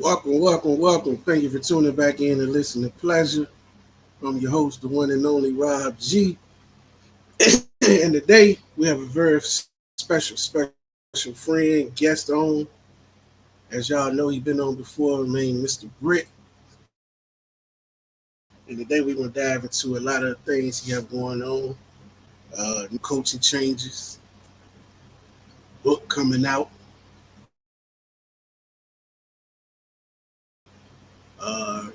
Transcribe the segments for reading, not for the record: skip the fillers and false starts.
Welcome, welcome, welcome. Thank you for tuning back in and listening to Pleasure. I'm your host, the one and only Rob G. And today we have a very special friend, guest on. As y'all know, he's been on before, named Mr. Britt. And today we're going to dive into a lot of things he have going on. New coaching changes, book coming out, uh,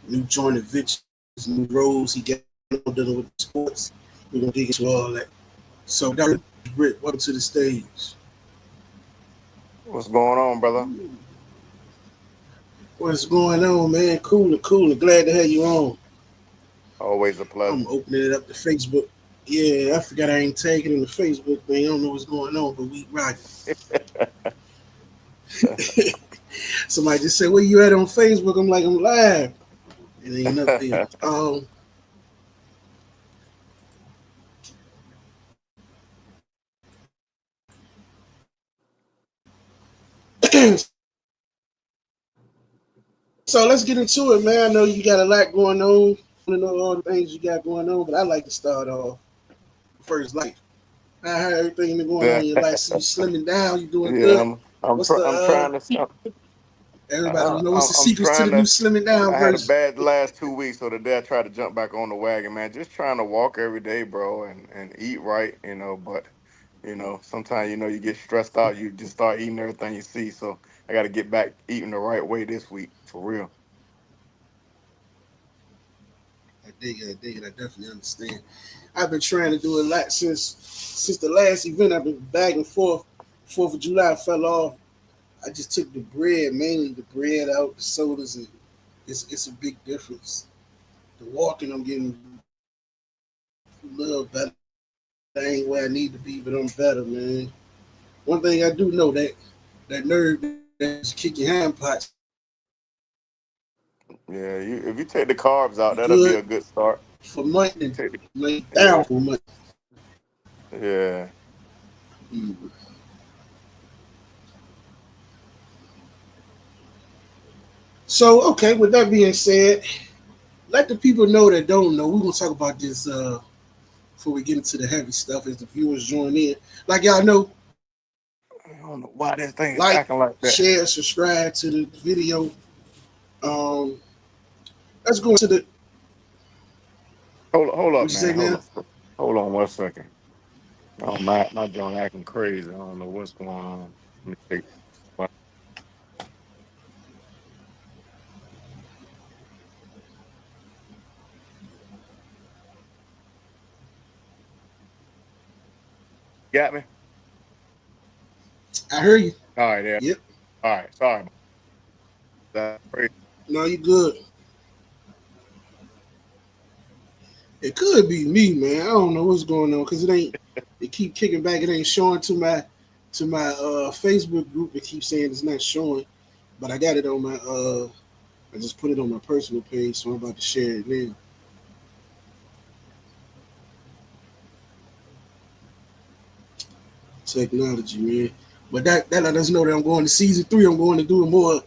new joint adventures, new roles he got dealing with sports. We're going to dig into all that. So, Dr. Britt, welcome to the stage. What's going on, brother? What's going on, man? Cool and cool. And glad to have you on. Always a pleasure. I'm opening it up to Facebook. Yeah, I forgot I ain't tagging in the Facebook thing. I don't know what's going on, but we rocking. Somebody just said, "Where you at on Facebook?" I'm like, "I'm live." It ain't up there. So let's get into it, man. I know you got a lot going on. I know all the things you got going on, but I like to start off first. Like, I heard everything been going on yeah, in your life. See you slimming down. You doing yeah. good. I'm What's the I'm trying to. everybody want to know what's the I'm secrets to trying the new to. slimming down I had a version? bad last 2 weeks, so today I tried to jump back on the wagon, man. Just trying to walk every day, bro, and eat right, But sometimes you get stressed out. You just start eating everything you see. So I got to get back eating the right way this week, for real. I dig it. I dig it. I definitely understand. I've been trying to do a lot since the last event. I've been back and forth. Fourth of July fell off. I just took the bread, mainly the bread out, the sodas, and it's a big difference. The walking, I'm getting a little better. I ain't where I need to be, but I'm better, man. One thing I do know that nerve that kick your hand pots Yeah, if you take the carbs out, that'll be good a good start. for money and Take the, lay yeah, down for money. yeah. Mm. So, okay, with that being said, let the people know that don't know. We're gonna talk about this before we get into the heavy stuff as the viewers join in. Like y'all know, I don't know why this thing is like, acting like that. share, subscribe to the video. Um, let's go into the Hold what up, you say man. now. Hold on 1 second. Oh, my joint acting crazy. I don't know what's going on. Let me take. What, got me? I heard you. All right, there. Yep. All right, sorry. That's crazy. No, you good. It could be me, man. I don't know what's going on because it ain't. It keep kicking back. It ain't showing to my Facebook group. It keeps saying it's not showing, but I got it on my. I just put it on my personal page, so I'm about to share it now. Technology, man. But that let us know that I'm going to season 3. I'm going to do more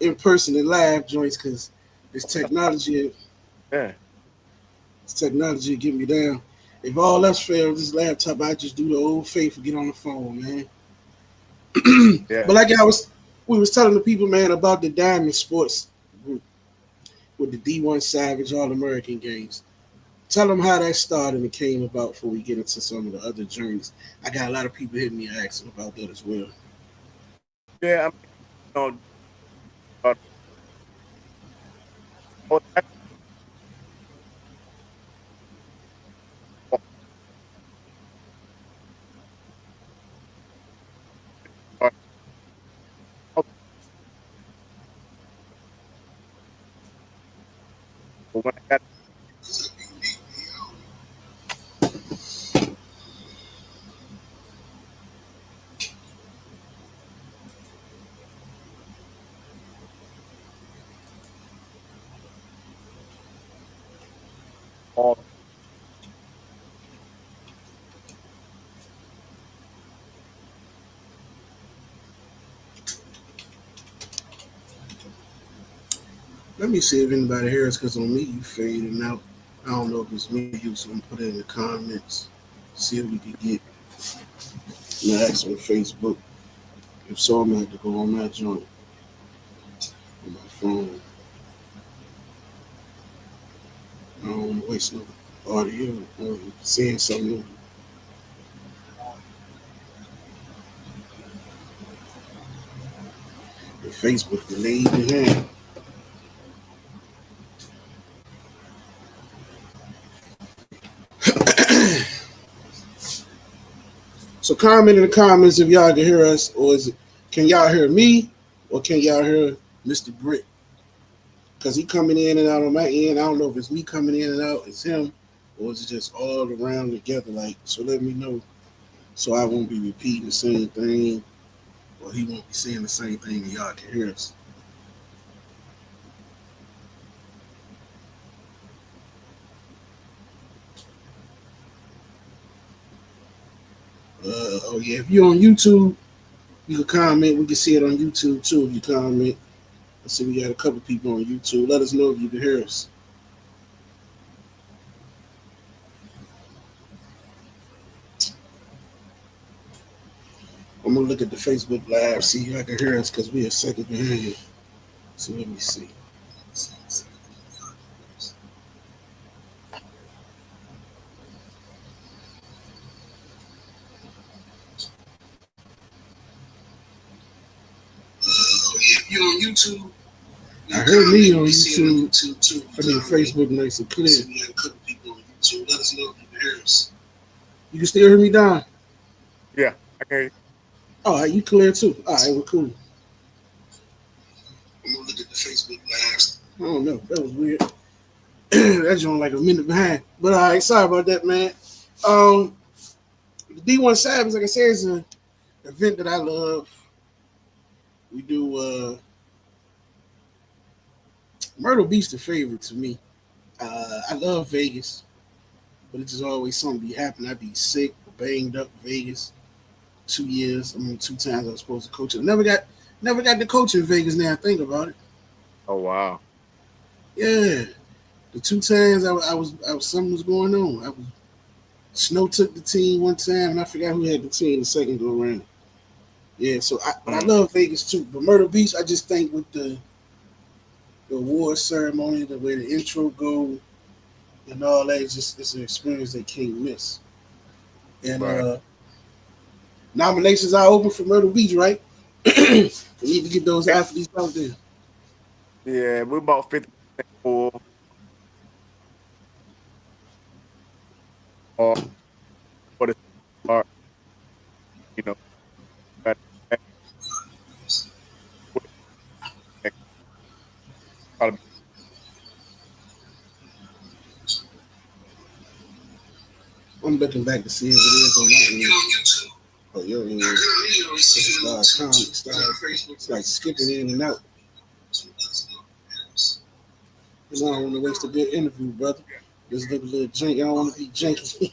in person and live joints because this technology, Yeah, this technology get me down. If all else fails, this laptop, I just do the old faithful, get on the phone, man. yeah. But we was telling the people, man, about the Diamond Sports group with the D1 Savage All American Games. Tell them how that started and came about before we get into some of the other journeys. I got a lot of people hitting me asking about that as well. Yeah, I mean, uh, oh, uh, oh, when I got all, Let me see if anybody hears because on me you fading out. I don't know if it's me you, so I'm gonna put it in the comments. See if we can get Max on Facebook. If so, I'm gonna have to go on my joint on my phone. I don't want to waste no audio or saying something. And Facebook delayed in hand. So comment in the comments if y'all can hear us, or is it can y'all hear me, or can y'all hear Mr. Britt? Because he coming in and out on my end. I don't know if it's me coming in and out, it's him, or is it just all around together? Like, so let me know so I won't be repeating the same thing, or he won't be saying the same thing and y'all can hear us. Oh yeah, if you're on YouTube, you can comment. We can see it on YouTube too if you comment. I see we got a couple people on YouTube. Let us know if you can hear us. I'm gonna look at the Facebook Live, see if I can hear us because we're a second behind. So let me see. If you're on YouTube, I heard me on YouTube. I mean Facebook nice and clear. We got a couple people on YouTube. Let us know if you can hear us. You can still hear me, Don? Yeah, I can hear you. All right, you clear too. All right, we're cool. I'm gonna look at the Facebook Live. I don't know. That was weird. That's on like a minute behind. But all right, sorry about that, man. Um, the D1 Savage, like I said, is an event that I love. We do Myrtle Beach the favorite to me. I love Vegas, but it's just always something be happening. I be sick, banged up Vegas. 2 years. I mean, 2 times I was supposed to coach it. Never got to coach in Vegas. Now I think about it. Oh wow. Yeah, the 2 times I was something was going on. I was Snow took the team one time, and I forgot who had the team the second go around. Yeah, but I Mm, love Vegas too. But Myrtle Beach, I just think with the award ceremony, the way the intro go, and all that, it's an experience they can't miss. And right. nominations are open for Myrtle Beach, right? We need to get those athletes out there. Yeah, we're about 50% full. Or for the start, you know, got probably I'm looking back to see if it is on my end. Oh, your end. It's like skipping in and out. I don't want to waste a good interview, brother. Just look a little janky. I don't want to be janky.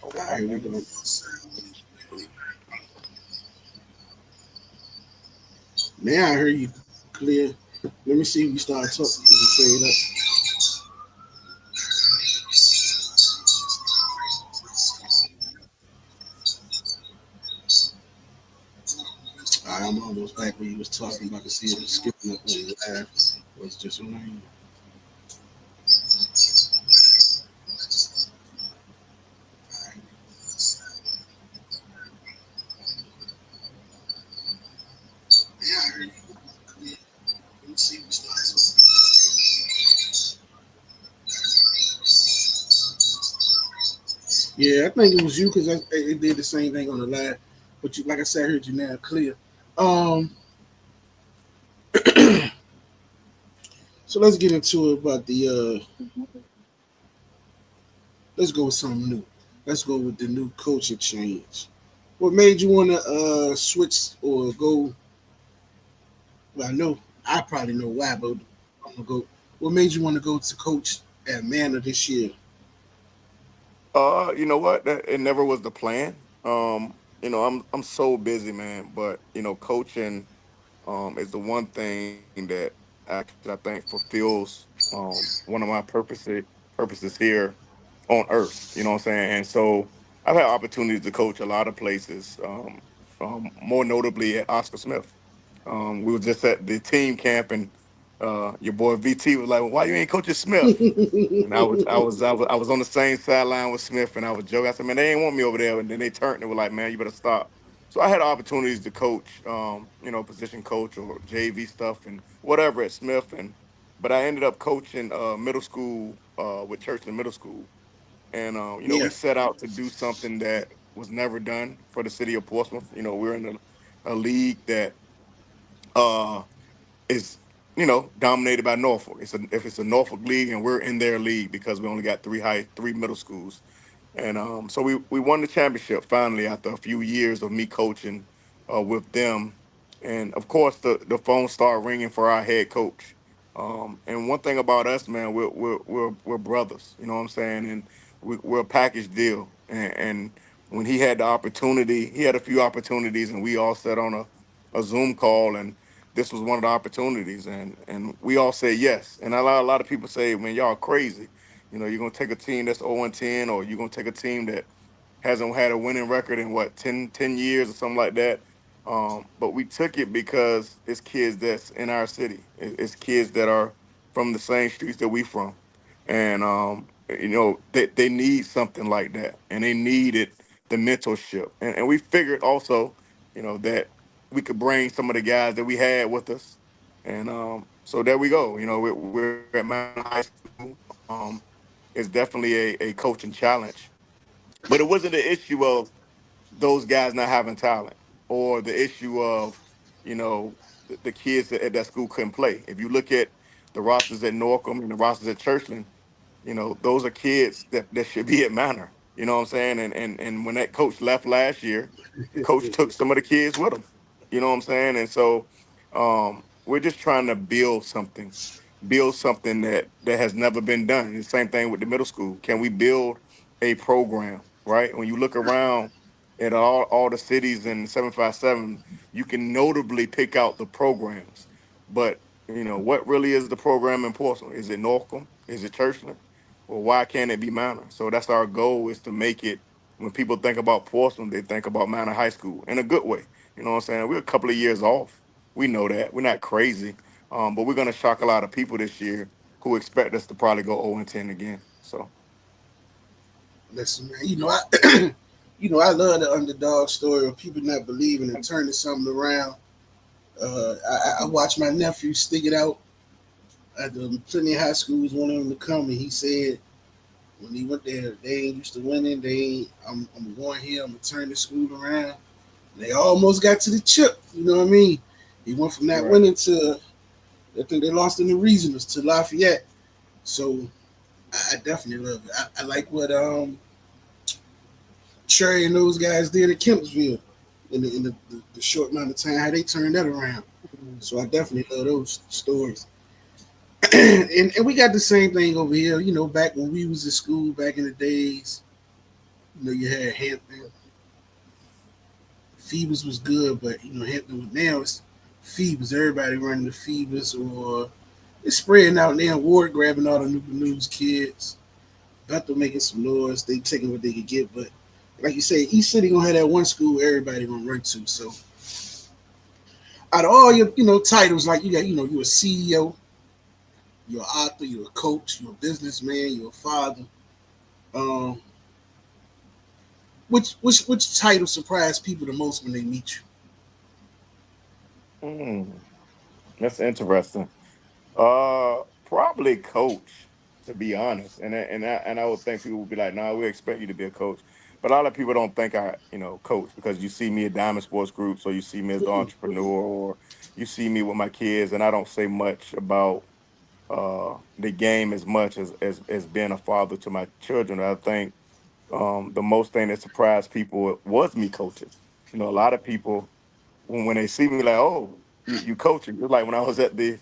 oh All wow, right, we man. go. Now I hear you clear. Let me see if you start talking. You fade up. All right, I'm almost back where you was talking about to see if it's skipping up on the live. Or it's just on my end. Yeah, I heard you clear. Let me see if you start talking. Yeah, I think it was you because it did the same thing on the live. But you, like I said, I heard you now clear. Um, so let's get into it about the. Let's go with something new. Let's go with the new coaching change. What made you want to switch or go? Well, I know I probably know why, but I'm gonna go. What made you want to go to coach at Manor this year? You know what? It never was the plan. I'm so busy, man. But coaching is the one thing that actually I think fulfills one of my purposes here on Earth. You know what I'm saying? And so I've had opportunities to coach a lot of places. More notably at Oscar Smith. We were just at the team camp, and your boy VT was like, "Well, why you ain't coaching Smith?" And I was on the same sideline with Smith, and I was joking. I said, "Man, they ain't want me over there." And then they turned and were like, "Man, you better stop." So I had opportunities to coach, position coach or JV stuff and whatever at Smith, but I ended up coaching middle school with Churchland Middle School, and we Yeah, set out to do something that was never done for the city of Portsmouth. We're in a league that uh, is dominated by Norfolk. If it's a Norfolk league, and we're in their league because we only got three middle schools, and so we won the championship finally after a few years of me coaching with them, and of course the phone started ringing for our head coach. And one thing about us, man, we're brothers. You know what I'm saying, and we're a package deal. And when he had the opportunity, he had a few opportunities, and we all sat on a Zoom call, and this was one of the opportunities, and we all said yes. And a lot of people say, "Man, y'all crazy. You're gonna take a team that's 0-10, or you're gonna take a team that hasn't had a winning record in what 10 years or something like that." But we took it because it's kids that's in our city. It's kids that are from the same streets that we from, and they need something like that, and they needed the mentorship, and we figured also, that we could bring some of the guys that we had with us, and so there we go. We're at Manor High School. It's definitely a coaching challenge, but it wasn't the issue of those guys not having talent, or the issue of the kids at that school couldn't play. If you look at the rosters at Norcom and the rosters at Churchland, those are kids that should be at Manor. You know what I'm saying? And when that coach left last year, the coach took some of the kids with him. You know what I'm saying? And so we're just trying to build something that has never been done. And the same thing with the middle school. Can we build a program, right? When you look around at all the cities in 757, you can notably pick out the programs. But what really is the program in Portsmouth? Is it Norcom? Is it Churchland? Well, why can't it be Manor? So that's our goal, is to make it, when people think about Portsmouth, they think about Manor High School in a good way. You know what I'm saying? We're a couple of years off. We know that. We're not crazy. But we're gonna shock a lot of people this year who expect us to probably go 0-10 again. So listen, man. I love the underdog story of people not believing and turning something around. I watched my nephew stick it out at the Plenty High School. Was one of them to come, and he said when he went there, they ain't used to winning. They ain't. I'm going here. I'm gonna turn the school around. They almost got to the chip. You know what I mean? He went from that right. winning to, I think they lost in the regionals to Lafayette. So I definitely love it. I like what Trey and those guys did at Kempsville in the short amount of time, how they turned that around. So I definitely love those stories. And we got the same thing over here. Back when we was in school, back in the days, you had Hampton. Phoebus was good, but Hampton was, now it's Phoebus. Everybody running the Phoebus, or it's spreading out now. Ward grabbing all the Newport News kids. Bethel making some noise. They taking what they could get, but like you say, each city gonna have that one school everybody gonna run to. So out of all your titles, like you got, you're a CEO, you're an author, you're a coach, you're a businessman, you're a father. Um, which title surprised people the most when they meet Mm, that's interesting. Probably coach, to be honest. And I would think people would be like, "Nah, we expect you to be a coach." But a lot of people don't think I, coach, because you see me at Diamond Sports Group, so you see me as the you? entrepreneur, or you see me with my kids, and I don't say much about the game as much as being a father to my children. I think the most thing that surprised people was me coaching. A lot of people, when they see me, like, "Oh, you coaching." It's like when I was at the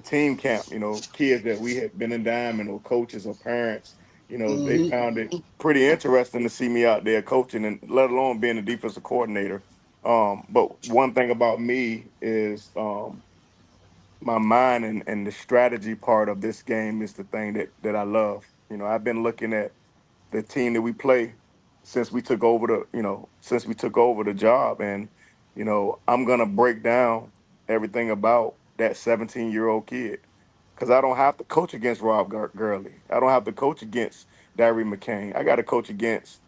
team camp. Kids that we had been in Diamond, or coaches or parents, They Mm-hmm. found it pretty interesting to see me out there coaching, and let alone being a defensive coordinator. But one thing about me is my mind and the strategy part of this game is the thing that I love. I've been looking at the team that we play since we took over the job, and I'm gonna break down everything about that 17-year-old kid because I don't have to coach against Rob Gurley. I don't have to coach against Diary McCain. I got to coach against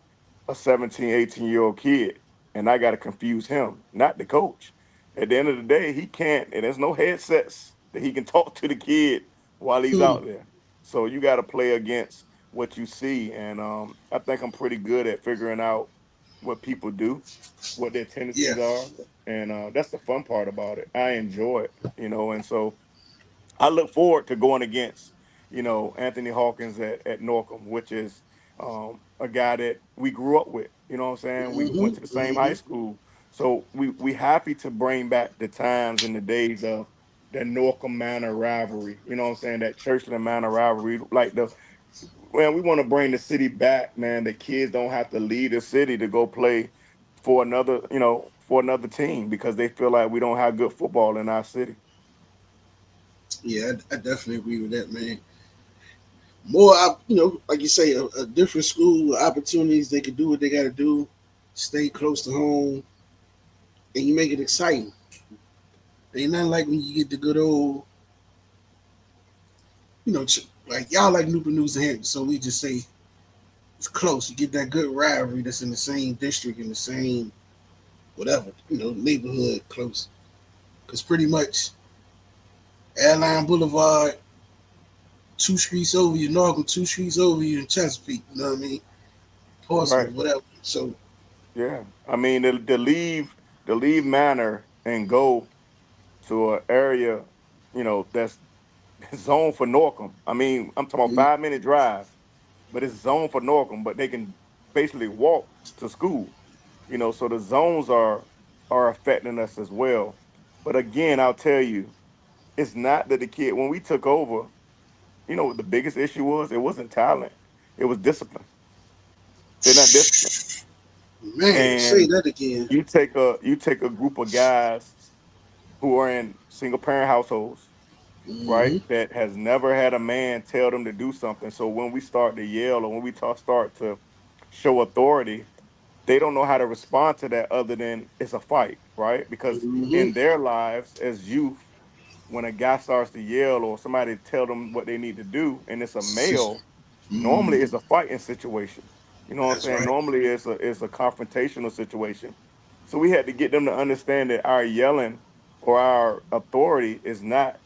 a 17, 18-year-old kid, and I got to confuse him, not the coach. At the end of the day, he can't, and there's no headsets that he can talk to the kid while he's Hmm. out there. So you got to play against what you see, and I think I'm pretty good at figuring out what people do, what their Yeah. tendencies are, and that's the fun part about it. I enjoy it, and so I look forward to going against, Anthony Hawkins at Norcom, which is a guy that we grew up with. You know what I'm saying? We Mm-hmm. went to the same high Mm-hmm. school. So we happy to bring back the times and the days of the Norcom Manor rivalry. You know what I'm saying? That Churchland Manor rivalry. We want to bring the city back, man. The kids don't have to leave the city to go play for another team because they feel like we don't have good football in our city. Yeah, I definitely agree with that, man. More, like you say, a different school with opportunities. They can do what they got to do, stay close to home, and you make it exciting. Ain't nothing like when you get the good old, like y'all like Newport News and Hampton, so we just say it's close. You get that good rivalry that's in the same district, in the same whatever, neighborhood close. Because pretty much Airline Boulevard, 2 streets over you, Northam, 2 streets over you in Chesapeake, you know what I mean? Portsmouth, Right. whatever. So, Yeah, I mean to leave Manor and go to an area, that's zoned for Norcom. I mean, I'm talking about mm, 5 minute drive, but it's zoned for Norcom, but they can basically walk to school. So the zones are affecting us as well. But again, I'll tell you, it's not that the kid when we took over, what the biggest issue was? It wasn't talent, it was discipline. They're not disciplined. man, say And that again. you take a group of guys who are in single parent households, right? Mm-hmm. That has never had a man tell them to do something. So when we start to yell or when we start to show authority, they don't know how to respond to that other than it's a fight, right? Because Mm-hmm. in their lives as youth, when a guy starts to yell or somebody tell them what they need to do, and it's a male, normally Mm, it's a fighting situation. You know what I'm that's saying? right. Normally it's a confrontational situation. So we had to get them to understand that our yelling or our authority is not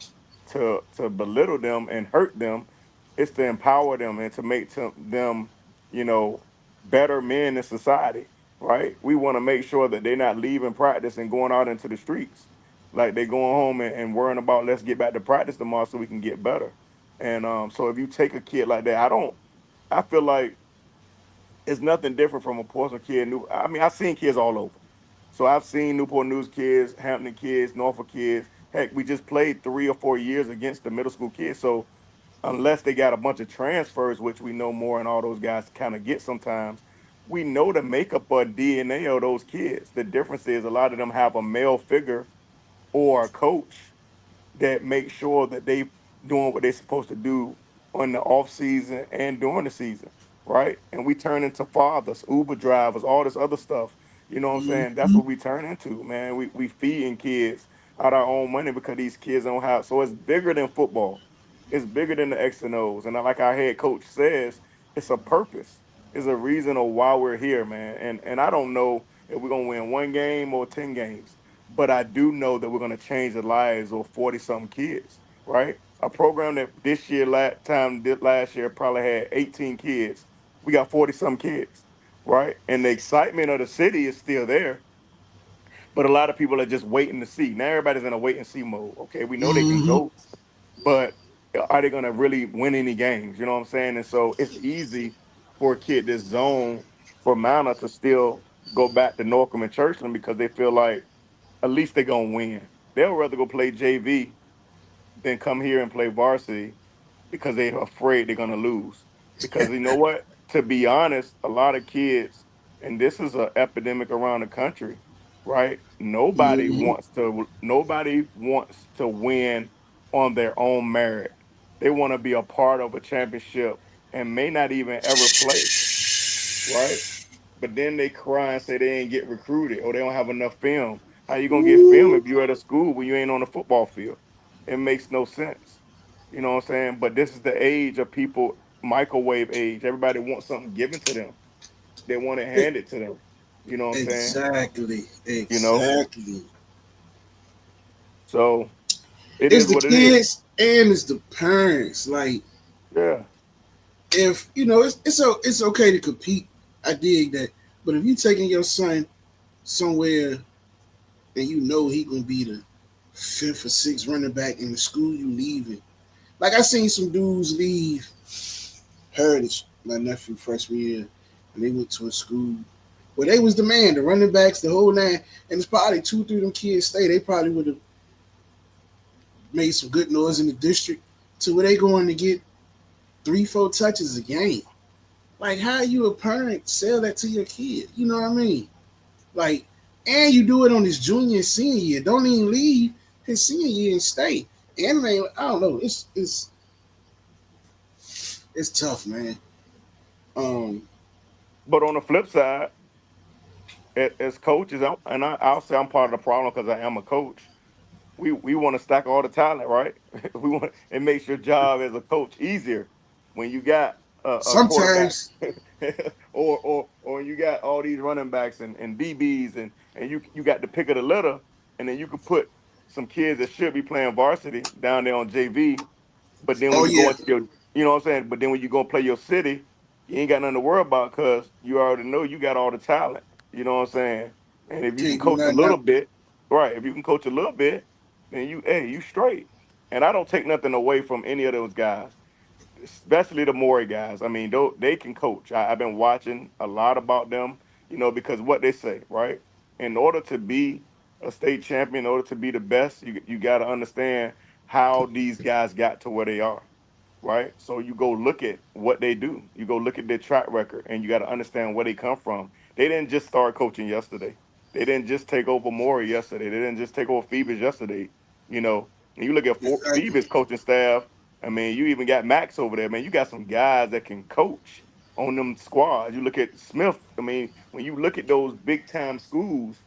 to belittle them and hurt them. It's to empower them and to make them, you know, better men in society, right? We want to make sure that they're not leaving practice and going out into the streets. Like they going home and worrying about let's get back to practice tomorrow so we can get better. And so if you take a kid like that, I feel like it's nothing different from a Portsmouth kid. I mean, I've seen kids all over. So I've seen Newport News kids, Hampton kids, Norfolk kids. Heck, we just played 3 or 4 years against the middle school kids. So unless they got a bunch of transfers, which we know more and all those guys kind of get sometimes, we know the makeup or DNA of those kids. The difference is a lot of them have a male figure or a coach that make sure that they doing what they're supposed to do on the off season and during the season, right? And we turn into fathers, Uber drivers, all this other stuff. You know what I'm saying? That's Mm-hmm. what we turn into, man. We feeding kids out our own money because these kids don't have. So it's bigger than football. It's bigger than the X and O's. And like our head coach says, it's a purpose. It's a reason of why we're here, man. And I don't know if we're gonna win one game or 10 games, but I do know that we're going to change the lives of 40 something kids, right? A program that this year, did last year, probably had 18 kids. We got 40 some kids, right? And the excitement of the city is still there, but a lot of people are just waiting to see. Now everybody's in a wait and see mode. Okay, we know they can Mm-hmm. go, but are they going to really win any games? You know what I'm saying? And so it's easy for a kid this zone for Manor to still go back to Norcom and Churchland because they feel like at least they're gonna win. They'll rather go play JV than come here and play varsity because they're afraid they're gonna lose. Because you know what? To be honest, a lot of kids, and this is an epidemic around the country, right? Hmm. Nobody wants to win on their own merit. They want to be a part of a championship and may not even ever play, right? But then they cry and say they ain't get recruited or they don't have enough film. How you gonna get film Ooh, if you're at a school where you ain't on the football field? It makes no sense. You know what I'm saying? But this is the age of people, microwave age. Everybody wants something given to them. They want it e- handed to them. You know what I'm saying? exactly, You know? exactly. So it It's is the what it is. kids and it's the parents. Like, Yeah. if you know, it's okay to compete. I dig that, but if you taking your son somewhere and you know he gonna be the fifth or sixth running back in the school you leaving, like I seen some dudes leave Heritage, my nephew freshman year, and they went to a school where they was the man, the running backs, the whole nine, and it's probably two, three of them kids stay. They probably would have made some good noise in the district to where they going to get three, four touches a game. Like, how you a parent sell that to your kid? You know what I mean? Like, and you do it on his junior and senior year. Don't even leave his senior year and stay. And man, I don't know. It's tough, man. Um, But on the flip side, as coaches, I'll say I'm part of the problem because I am a coach. We want to stack all the talent, right? We want it makes your job as a coach easier when you got a quarterback sometimes, or you got all these running backs and DBs and you got the pick of the litter, and then you could put some kids that should be playing varsity down there on JV. But then when oh you go yeah, into your, you know what I'm saying? But then when you go play your city, you ain't got nothing to worry about because you already know you got all the talent. You know what I'm saying? And if you can can't do coach a nothing little up. bit, right? If you can coach a little bit, then you straight. And I don't take nothing away from any of those guys, especially the Maury guys. I mean, they can coach. I've been watching a lot about them, because what they say, right? In order to be a state champion, in order to be the best, you got to understand how these guys got to where they are, right? So you go look at what they do. You go look at their track record, and you got to understand where they come from. They didn't just start coaching yesterday. They didn't just take over Maury yesterday. They didn't just take over Phoebe's yesterday. And you look at Exactly. Phoebe's coaching staff. I mean, you even got Max over there, man. You got some guys that can coach on them squads. You look at Smith. I mean, when you look at those big time schools,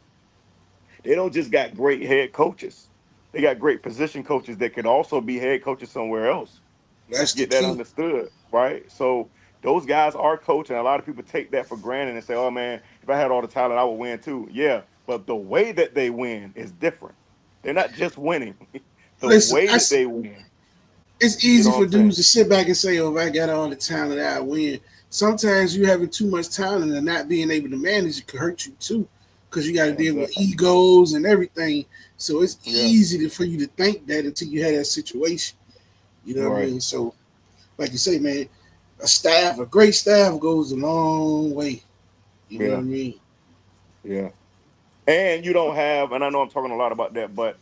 they don't just got great head coaches. They got great position coaches that could also be head coaches somewhere else. Let's That's the get that key. understood, right? So those guys are coaching. A lot of people take that for granted and say, "Oh man, if I had all the talent, I would win too." Yeah, but the way that they win is different. They're not just winning; the Listen, way that they win. it's You easy know what for I'm saying? dudes to sit back and say, "Oh, if I got all the talent, I win." Sometimes you having too much talent and not being able to manage it could hurt you too, because you got to deal with Exactly. egos and everything. So it's Yeah. easy for you to think that until you had that situation. You know what I Right. mean? So, like you say, man, a great staff goes a long way. You know what I Yeah. mean? Yeah. And you don't have, and I know I'm talking a lot about that, but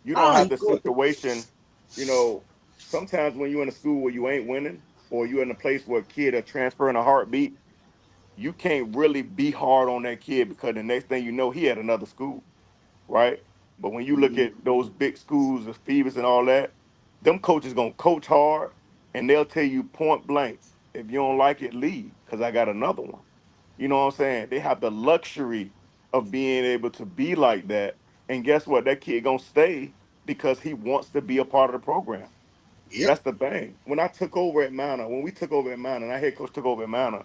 you don't Ah, have you the go. situation, you know, sometimes when you're in a school where you ain't winning, or you're in a place where a kid are transferring a heartbeat, you can't really be hard on that kid because the next thing you know, he at another school, right? But when you look Mhm. at those big schools, the Phoebus and all that, them coaches gonna coach hard and they'll tell you point blank, if you don't like it, leave, because I got another one. You know what I'm saying? They have the luxury of being able to be like that. And guess what? That kid gonna stay because he wants to be a part of the program. Yep. That's the thing. When we took over at Manor, and our head coach took over at Manor,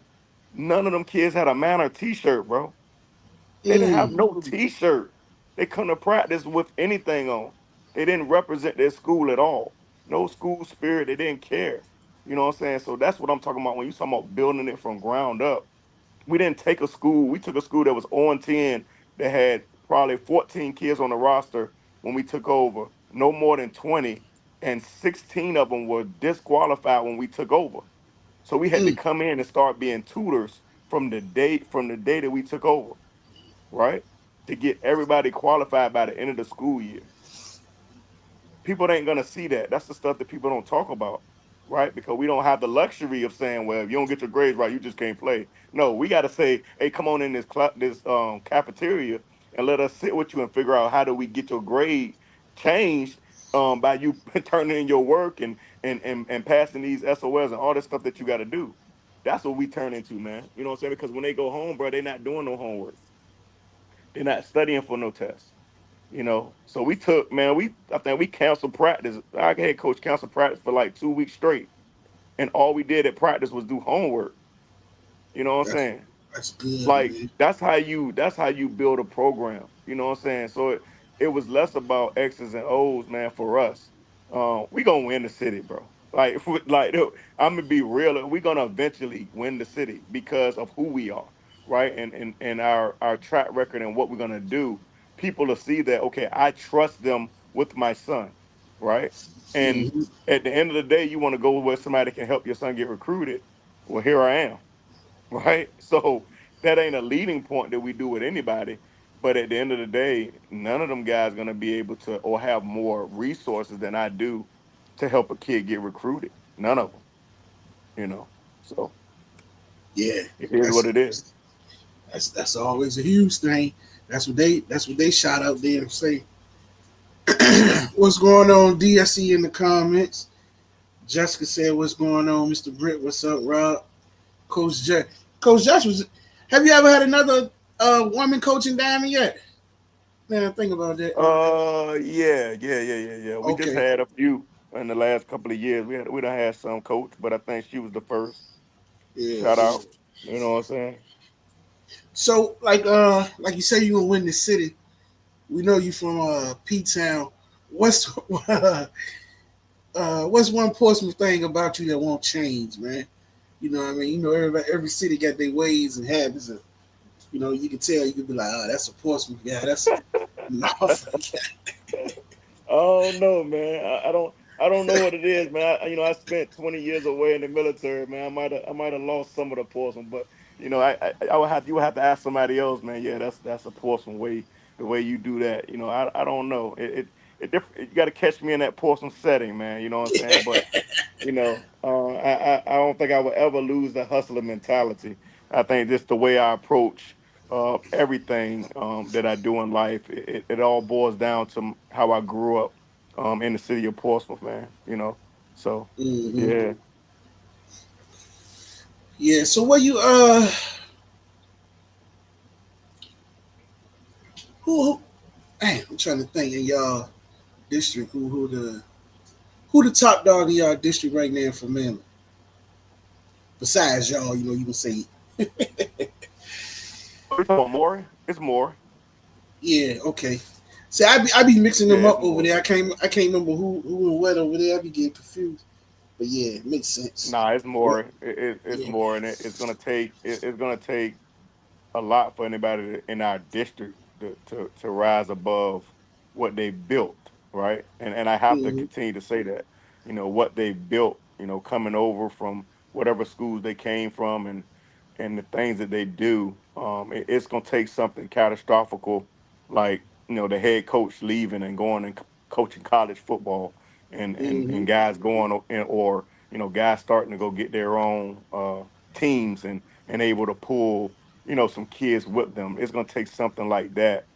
none of them kids had a Manor t-shirt, bro. They didn't have Mm. no t-shirt. They couldn't have practiced with anything on. They didn't represent their school at all. No school spirit. They didn't care. You know what I'm saying? So that's what I'm talking about when you talking about building it from ground up. We didn't take a school. We took a school that was on 10 that had probably 14 kids on the roster when we took over, no more than 20, and 16 of them were disqualified when we took over. So we had to Mm. come in and start being tutors from the day that we took over, right? To get everybody qualified by the end of the school year. People ain't gonna see that. That's the stuff that people don't talk about. right? Because we don't have the luxury of saying, well, if you don't get your grades right, you just can't play. No, we got to say, hey, come on in this cafeteria and let us sit with you and figure out how do we get your grade changed by you turning in your work and passing these SOLs and all this stuff that you got to do. That's what we turn into, man. You know what I'm saying? Because when they go home, bro, they're not doing no homework. They're not studying for no tests. So we took, man, I think we canceled practice. Our head coach canceled practice for like 2 weeks straight, and all we did at practice was do homework. You know what I'm That's saying? that's good, Like man. that's how you build a program. You know what I'm saying? So it was less about X's and O's, man, for us. We gonna win the city, bro. Like like I'm gonna be real. We gonna eventually win the city because of who we are, right? And our track record and what we're gonna do. People will see that, okay, I trust them with my son, right? And Hmm. at the end of the day, you want to go where somebody can help your son get recruited. Well, here I am, right? So that ain't a leading point that we do with anybody. But at the end of the day, none of them guys gonna be able to or have more resources than I do to help a kid get recruited. None of them, you know. So Yeah, it is what that's it is. that's always a huge thing. That's what they shot out there and say. What's going on, DSE in the comments? Jessica said, "What's going on, Mr. Britt? What's up, Rob? Coach Josh. Coach Josh was. Have you ever had another woman coaching diamond yet? Man, think about that. Yeah. We just Okay. had a few in the last couple of years. We done had some coach, but I think she was the first. Yeah, Shout yeah. out. You know what I'm saying? So, like you say, you gonna win the city. We know you from P Town. What's what's one Portsmouth thing about you that won't change, man? You know what I mean? You know, every city got their ways and habits. And, you can tell. You can be like, oh, that's a Portsmouth guy. That's a Norfolk guy. Oh no, man. I don't know what it is, man. I spent 20 years away in the military, man. I might have lost some of the porcelain, but I would have you would have to ask somebody else, man. Yeah, that's a porcelain way. The way you do that, I don't know. You got to catch me in that porcelain setting, man. You know what I'm saying? But I don't think I will ever lose the hustler mentality. I think just the way I approach everything that I do in life, it all boils down to how I grew up in the city of Portsmouth, man. So Hmm. yeah. Yeah. So, what you who? Man, I'm trying to think in y'all district who the top dog in y'all district right now for men. Besides y'all, you can say, What you talking about, Maury? It's more. yeah, okay. See, I be mixing Yeah, them it's up over more. there. I can't remember who and what over there. I be getting confused. But yeah, it makes sense. Nah, it's What? more. It's Yeah. more, and it's gonna take a lot for anybody in our district to rise above what they built, right? And I have to Hmm. continue to say that, what they built, coming over from whatever schools they came from and the things that they do, it's gonna take something catastrophical, like the head coach leaving and going and coaching college football, and and Hmm. and guys going or guys starting to go get their own teams and able to pull some kids with them. It's gonna take something like that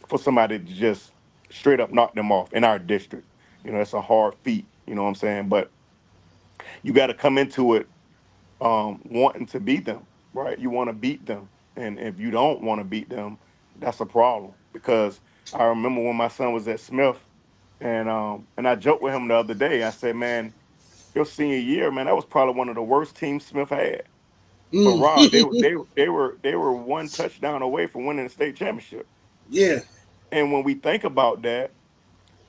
for somebody to just straight up knock them off in our district. It's a hard feat. You know what I'm saying? But you got to come into it wanting to beat them, right? You want to beat them, and if you don't want to beat them, that's a problem. Because I remember when my son was at Smith, and I joked with him the other day. I said, "Man, your senior year, man, that was probably one of the worst teams Smith had." But Rob, they were Mm. they were- they were they were one touchdown away from winning the state championship. Yeah, And when we think about that,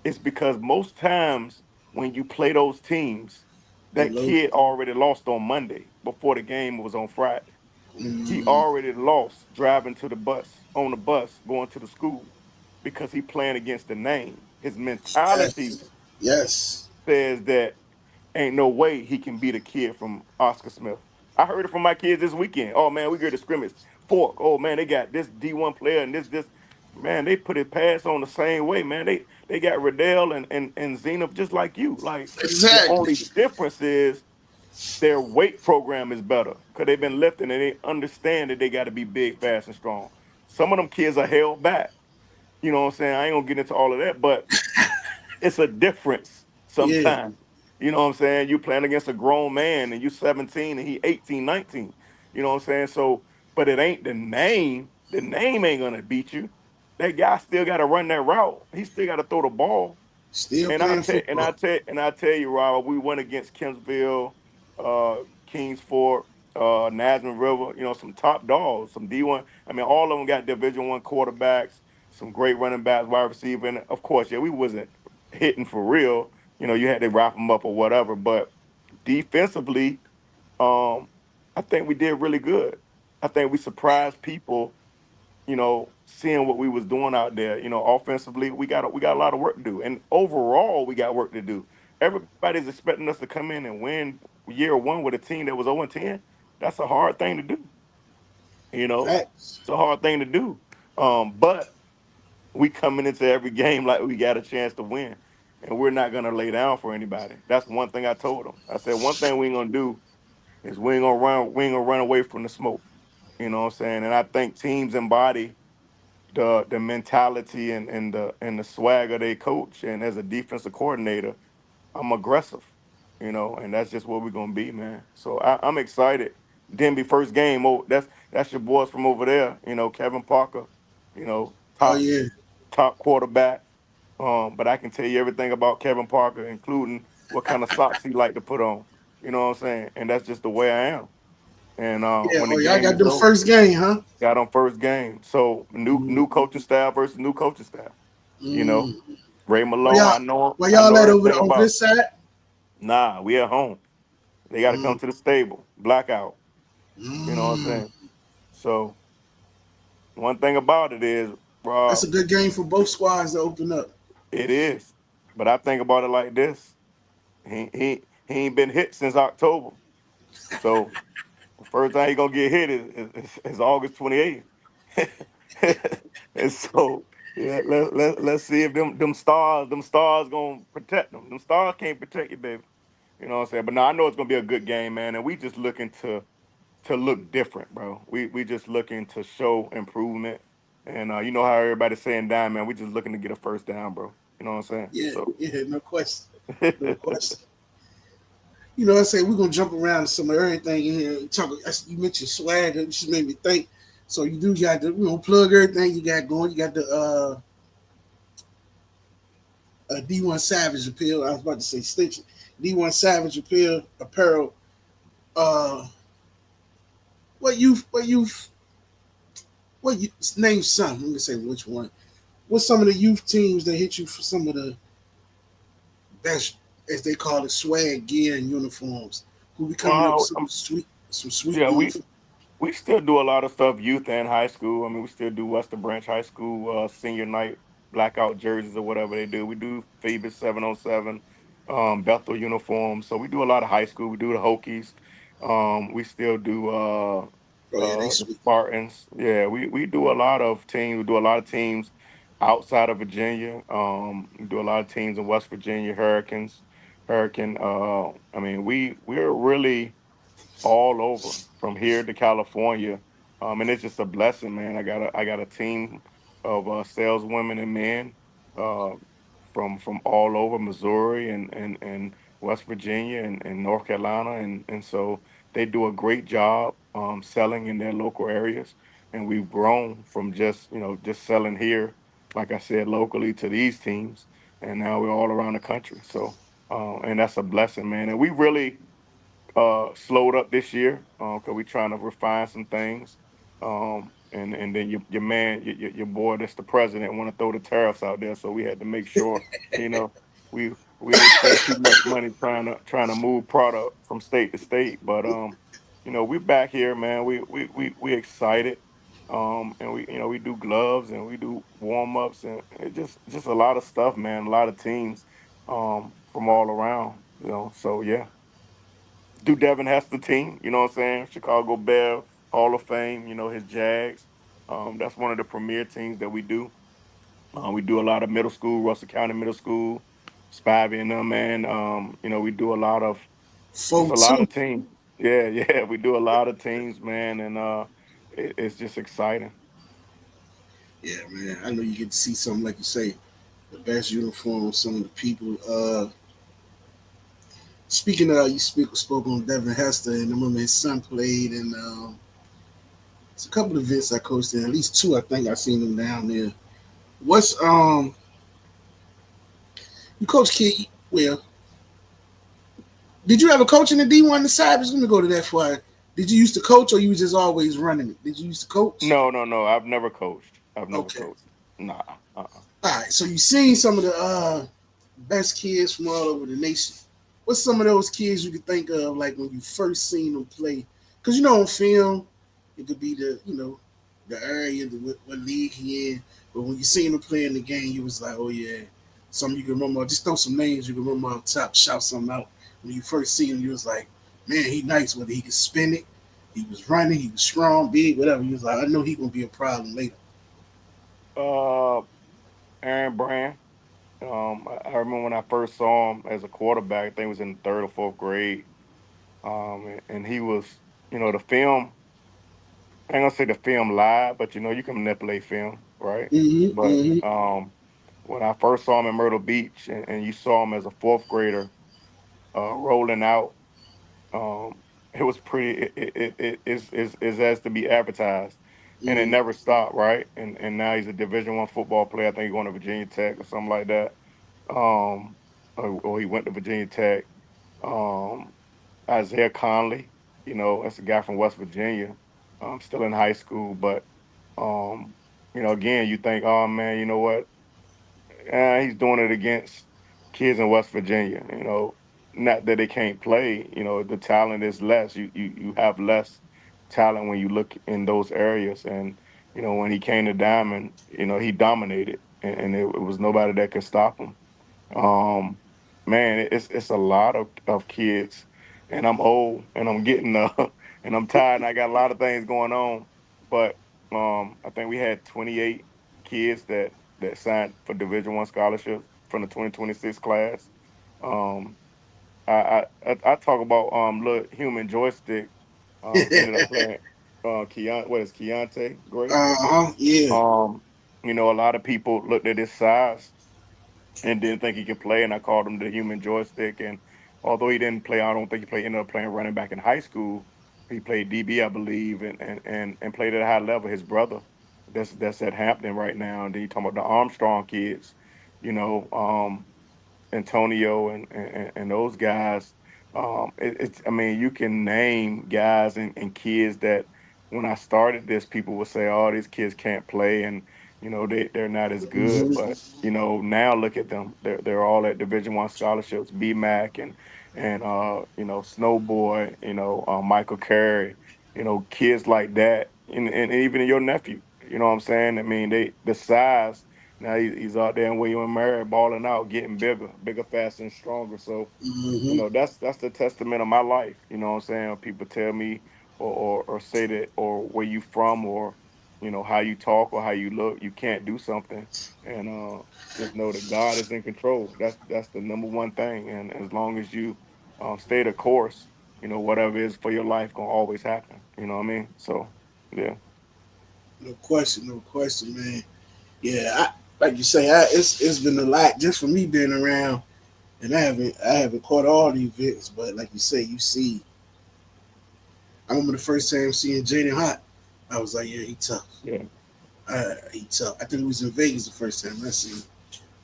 it's because most times when you play those teams, they that low. kid already lost on Monday before the game was on Friday. He Mm. already lost driving to the bus, on the bus, going to the school because he playing against the name. His mentality Yes, yes. says that ain't no way he can beat a kid from Oscar Smith. I heard it from my kids this weekend. Oh man, we get to scrimmage. Fork. Oh man, they got this D1 player and this. Man, they put it past on the same way, man. They got Riddell and Zenith just like you. Like the Exactly. only difference is their weight program is better because they've been lifting and they understand that they got to be big, fast, and strong. Some of them kids are held back. You know what I'm saying? I ain't gonna get into all of that, but it's a difference Yeah. sometimes. You know what I'm saying? You playing against a grown man and you 17 and he 18, 19. You know what I'm saying? So, but it ain't the name. The name ain't gonna beat you. That guy still gotta run that route. He still gotta throw the ball. Still And I playing tell and I football. tell and I tell you, Rob, we went against Kempsville, Kingsport, Nasman River. You know, some top dogs, some D1. I mean, all of them got Division I quarterbacks, some great running backs, wide receiver, and of course, yeah, we wasn't hitting for real. You know, you had to wrap them up or whatever. But defensively, I think we did really good. I think we surprised people, seeing what we was doing out there. Offensively, we got a lot of work to do, and overall, we got work to do. Everybody's expecting us to come in and win year one with a team that was 0-10. That's a hard thing to do. Facts. It's a hard thing to do. But we coming into every game like we got a chance to win, and we're not gonna lay down for anybody. That's one thing I told them. I said one thing we ain't gonna do is we ain't gonna run away from the smoke. You know what I'm saying? And I think teams embody the mentality and the swag of their coach. And as a defensive coordinator, I'm aggressive, and that's just what we're gonna be, man. So I'm excited. Denby first game. Oh, that's your boys from over there. Kevin Parker. Oh Top yeah. top quarterback. But I can tell you everything about Kevin Parker, including what kind of socks he like to put on. You know what I'm saying? And that's just the way I am. And Yeah. when the Oh, y'all game got is them over, first game, huh? got on first game. So new Mm. coaching staff versus new coaching staff. You know, Mm. Ray Where Malone, y'all? I know Where I y'all know at over everything there on about. this side? Nah, we at home. They got to come Mm. to the stable. Blackout. You know what I'm Mm. saying? So one thing about it is, That's Rob, a good game for both squads to open up. it is. But I think about it like this: he ain't been hit since October. So the first time he gonna get hit is August 28th. And so yeah, let's see if them stars gonna protect them. Them stars can't protect you, baby. You know what I'm saying? But no, I know it's gonna be a good game, man. And we just looking to look different, bro. We just looking to show improvement. And you know how everybody's saying down, man. We just looking to get a first down, bro. You know what I'm saying? Yeah. So Yeah. No question. No question. I say we're gonna jump around some of everything in here. Talk. You mentioned swag. It just made me think. So you do got to plug everything you got going. You got the D1 Savage appeal. I was about to say Stitch. D1 Savage apparel. Uh, what you name some? Let me say which one. What's some of the youth teams that hit you for some of the best, as they call it, swag gear and uniforms? Who be coming up with uh, some sweet yeah, we uniforms? We still do a lot of stuff, youth and high school. I mean, we still do Western Branch High School senior night blackout jerseys or whatever they do. We do Phoebus 707, Bethel uniforms. So we do a lot of high school. We do the Hokies. We still do Oh yeah, they the sweet. Spartans. Yeah, we do a lot of teams. We do a lot of teams outside of Virginia. We do a lot of teams in West Virginia, Hurricanes, Hurricane. I mean, we're really all over from here to California. And it's just a blessing, man. I got a team of saleswomen and men uh, from all over Missouri and West Virginia and North Carolina, and so they do a great job selling in their local areas. And we've grown from just selling here, like I said, locally to these teams, and now we're all around the country. So and that's a blessing, man. And we really slowed up this year because we're trying to refine some things. And then your man, your boy, that's the president, want to throw the tariffs out there, so we had to make sure, you know, we ain't spend too much money trying to move product from state to state. But we're back here, man. We excited. And we do gloves and we do warm ups and it just a lot of stuff, man. A lot of teams from all around, So yeah, do Devin Hester team, you know what I'm saying? Chicago Bear, Hall of Fame, his Jags. That's one of the premier teams that we do. We do a lot of middle school, Russell County Middle School, Spivey and them, man. We do a lot of, it's Four a lot two. of teams. Yeah, yeah, we do a lot of teams, man, and it's just exciting. Yeah, man. I know you get to see something like you say, the best uniform. Some of the people. Speaking of, you spoke on Devin Hester, and I remember his son played, and it's a couple of events I coached in. At least two, I think I seen them down there. What's you coach kid? Well, did you ever coach in the D1 the Cypress? Let me go to that for you. Did you used to coach, or you was just always running it? Did you used to coach? No, no, no. I've never coached. I've never Okay. coached. Nah. Uh-uh. All right. So you seen some of the best kids from all over the nation. What's some of those kids you could think of, like when you first seen them play? Because you know, on film, it could be the area, what league he in. But when you seen him play in the game, you was like, oh yeah, some you can remember. Just throw some names you can remember off top. Shout something out. When you first seen him, you was like, man, he nice. Whether he could spin it, he was running, he was strong, big, whatever. You was like, I know he gonna be a problem later. Uh, Aaron Brand. I remember when I first saw him as a quarterback. I think it was in the third or fourth grade. And he was, the film. I ain't gonna say the film live, but you can manipulate film, right? Mm-hmm. But Mm-hmm. when I first saw him in Myrtle Beach, and you saw him as a fourth grader rolling out, um, it was pretty. It is as to be advertised, and it Mm-hmm. never stopped, right? And now he's a Division I football player. I think he's going to Virginia Tech or something like that. Or he went to Virginia Tech. Um, Isaiah Conley, that's a guy from West Virginia, still in high school. But, again, you think, oh man, you know what? He's doing it against kids in West Virginia. Not that they can't play. The talent is less. You have less talent when you look in those areas. And when he came to Diamond, he dominated, and it was nobody that could stop him. Um, Man, it's a lot of kids, and I'm old, and I'm getting and I'm tired, and I got a lot of things going on. But I think we had 28 kids that signed for Division I scholarships from the 2026 class. Um, I talk about little human joystick. Ended up playing what is Keontae Gray. Uh-huh. Yeah. Um, a lot of people looked at his size and didn't think he could play, and I called him the human joystick. And although he didn't play, I don't think he played. Ended up playing running back in high school. He played DB, I believe, and played at a high level. His brother, that's at Hampton right now. And then you talking about the Armstrong kids, you know. Antonio and those guys. It's I mean, you can name guys and kids that when I started this, people would say, "Oh, these kids can't play," and they're not as good. Mm-hmm. But now look at them. They're all at Division I scholarships. BMAC and Snowboy. Michael Carey. Kids like that, and even your nephew. You know what I'm saying? I mean, the size. Now he's out there in William and Mary balling out, getting bigger, faster, and stronger. So, Mm-hmm. that's the testament of my life. You know what I'm saying? People tell me or say that or where you from or how you talk or how you look, you can't do something. And just know that God is in control. That's the number one thing. And as long as you stay the course, whatever is for your life gonna always happen. You know what I mean? So yeah. No question, man. Yeah, like you say, it's been a lot just for me being around, and I haven't caught all the events, but like you say, you see. I remember the first time seeing Jaden Hot, I was like, yeah, he tough. Yeah. He tough. I think it was in Vegas the first time I seen him.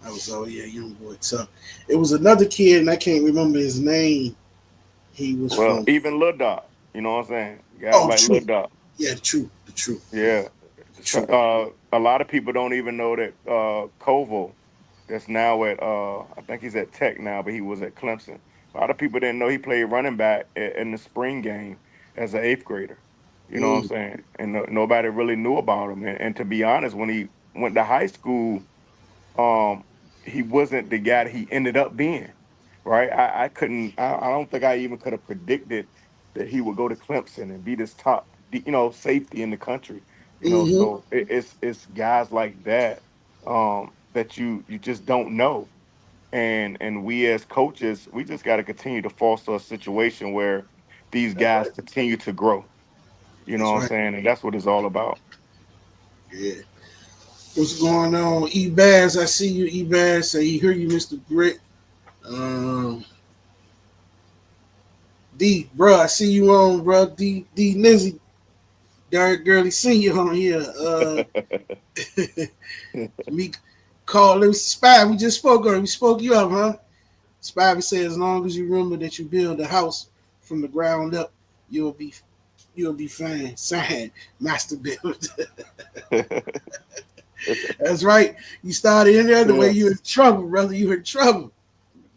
I was, oh yeah, young boy tough. It was another kid, and I can't remember his name. He was Well, from. even Lil Dot, you know what I'm saying? Guys Oh, like Lil true. Dot. Yeah, the true, Yeah. the So, true. a lot of people don't even know that Kovo, that's now at I think he's at Tech now, but he was at Clemson. A lot of people didn't know he played running back in the spring game as an eighth grader. You know what I'm Mm, saying? And nobody really knew about him. And to be honest, when he went to high school, um, he wasn't the guy that he ended up being. Right? I couldn't. I don't think I even could have predicted that he would go to Clemson and be this top, safety in the country. mm-hmm. So it's guys like that. that you just don't know. And we as coaches, we just got to continue to foster a situation where these That's guys right. continue to grow. You know That's what I'm right. saying? And that's what it's all about. Yeah. What's going on, E-Bass? I see you, E-Bass. I hear you, Mr. Britt. Um, D, bro, I see you on, bro. D Nizzy, Derek Gurley Senior on here. Me call him Spy. We just spoke on. We spoke you up, huh? Spivey said, as long as you remember that you build a house from the ground up, you'll be you'll be fine. Sign, Master Build. That's right. You started in there the way Yeah, you in trouble, brother. You in trouble.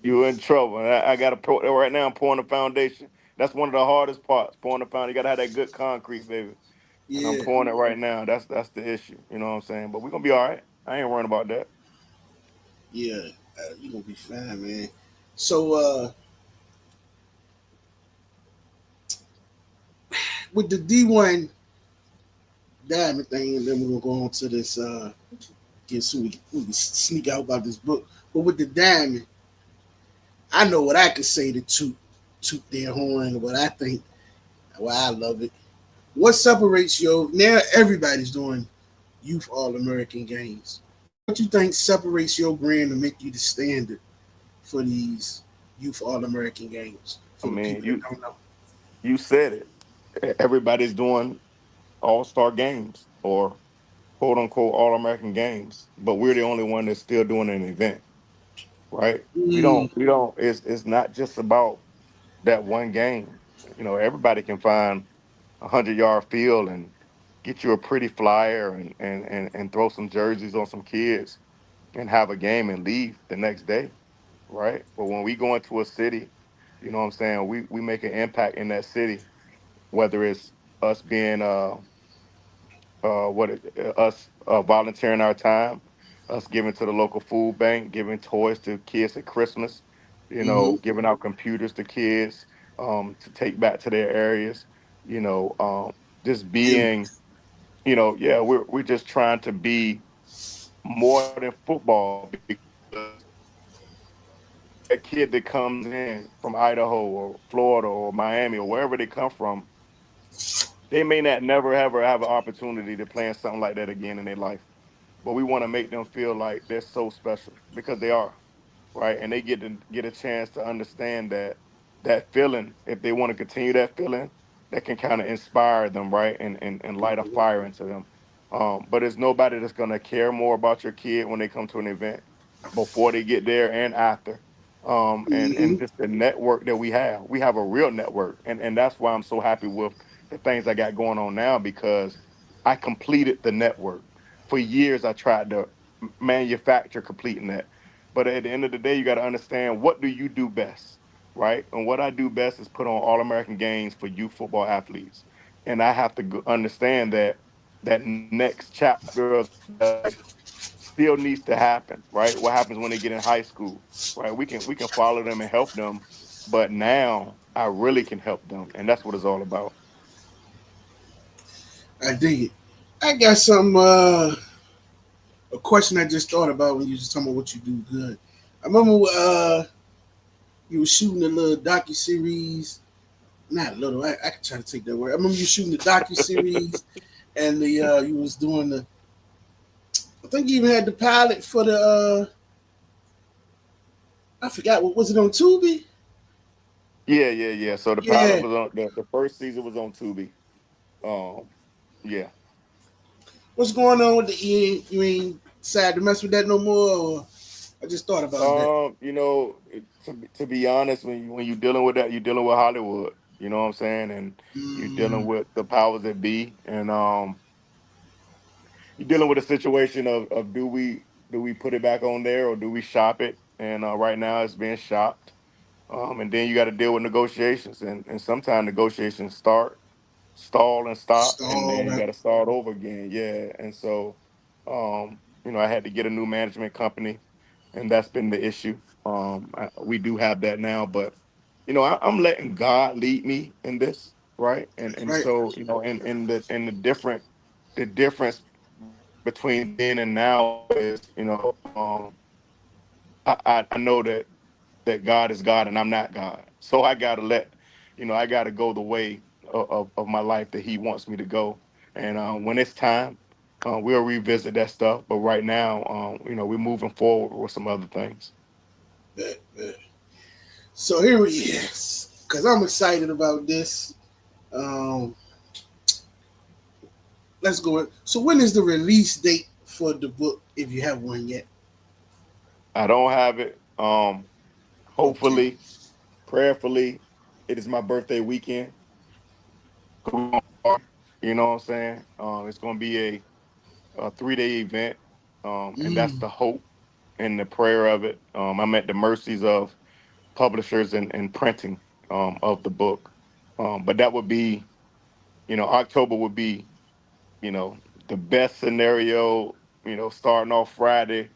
you in trouble. And I got to right now. I'm pouring the foundation. That's one of the hardest parts. Pouring the foundation. You got to have that good concrete, baby. And I'm Yeah, pouring it right now. That's the issue. You know what I'm saying? But we're gonna be all right. I ain't worrying about that. yeah. You gonna be fine, man. So with the D1 diamond thing, and then we're gonna go on to this get so we can sneak out about this book. But with the diamond, I know what I could say to toot their horn, what I think, why I love it. What separates your now everybody's doing youth all American games. What you think separates your brand to make you the standard for these youth all American games I for the mean, people that don't know? you said it. Everybody's doing all star games or quote unquote all American games, but we're the only one that's still doing an event, right? Mm, We don't. It's not just about that one game. You know, everybody can find 100-yard field and get you a pretty flyer and throw some jerseys on some kids and have a game and leave the next day, right? But when we go into a city, you know what I'm saying, we make an impact in that city, whether it's us being us volunteering our time, us giving to the local food bank, giving toys to kids at Christmas, you mm-hmm. know, giving out computers to kids to take back to their areas, you know, just Beautiful. being, yeah, we're just trying to be more than football because that kid that comes in from Idaho or Florida or Miami or wherever they come from, they may not never ever have an opportunity to play in something like that again in their life. But we want to make them feel like they're so special because they are, right? And they get a chance to understand that feeling. If they want to continue that feeling, that can kind of inspire them, right? And light a fire into them. But there's nobody that's gonna care more about your kid when they come to an event before they get there and after. And Mm-hmm. just the network that we have. We have a real network. And that's why I'm so happy with the things I got going on now because I completed the network. For years I tried to manufacture completing that. But at the end of the day, you got to understand what do you do best, right? And what I do best is put on All American games for youth football athletes, and I have to understand that next chapter of their life still needs to happen, right? What happens when they get in high school, right? We can follow them and help them, but now I really can help them, and that's what it's all about. I dig it. I got some a question I just thought about when you was talking about what you do good. I remember you were shooting a little docu series. Not little. I can try to take that word. I remember you shooting the docu series, and the you was doing the. I think you even had the pilot for the. I forgot what was it on Tubi. Yeah. So the pilot Yeah. was on the first season was on Tubi. Um, yeah. What's going on with the you ain't decided to mess with that no more? Or I just thought about that. To be honest, when you're dealing with that, you're dealing with Hollywood. You know what I'm saying, and you're dealing Mm, with the powers that be, and you're dealing with a situation of do we put it back on there or do we shop it? And right now it's being shopped, and then you got to deal with negotiations, and sometimes negotiations stall and stop, and stalled then you out. got to start over again. Yeah, and so I had to get a new management company, and that's been the issue. We do have that now, but I'm letting God lead me in this, right? And Right. so in the difference between then and now is, I know that God is God and I'm not God. So I gotta I gotta go the way of my life that He wants me to go. And when it's time, we'll revisit that stuff. But right now, we're moving forward with some other things. Bet, bet. So here we is, because I'm excited about this. Um, let's go. So when is the release date for the book, if you have one yet? I don't have it. Okay. Hopefully, prayerfully, it is my birthday weekend. We're gonna party, you know what I'm saying? It's gonna be a 3-day event, and that's Mm, the hope and the prayer of it. I'm at the mercies of publishers and printing of the book. But that would be, October would be, you know, the best scenario, starting off Friday,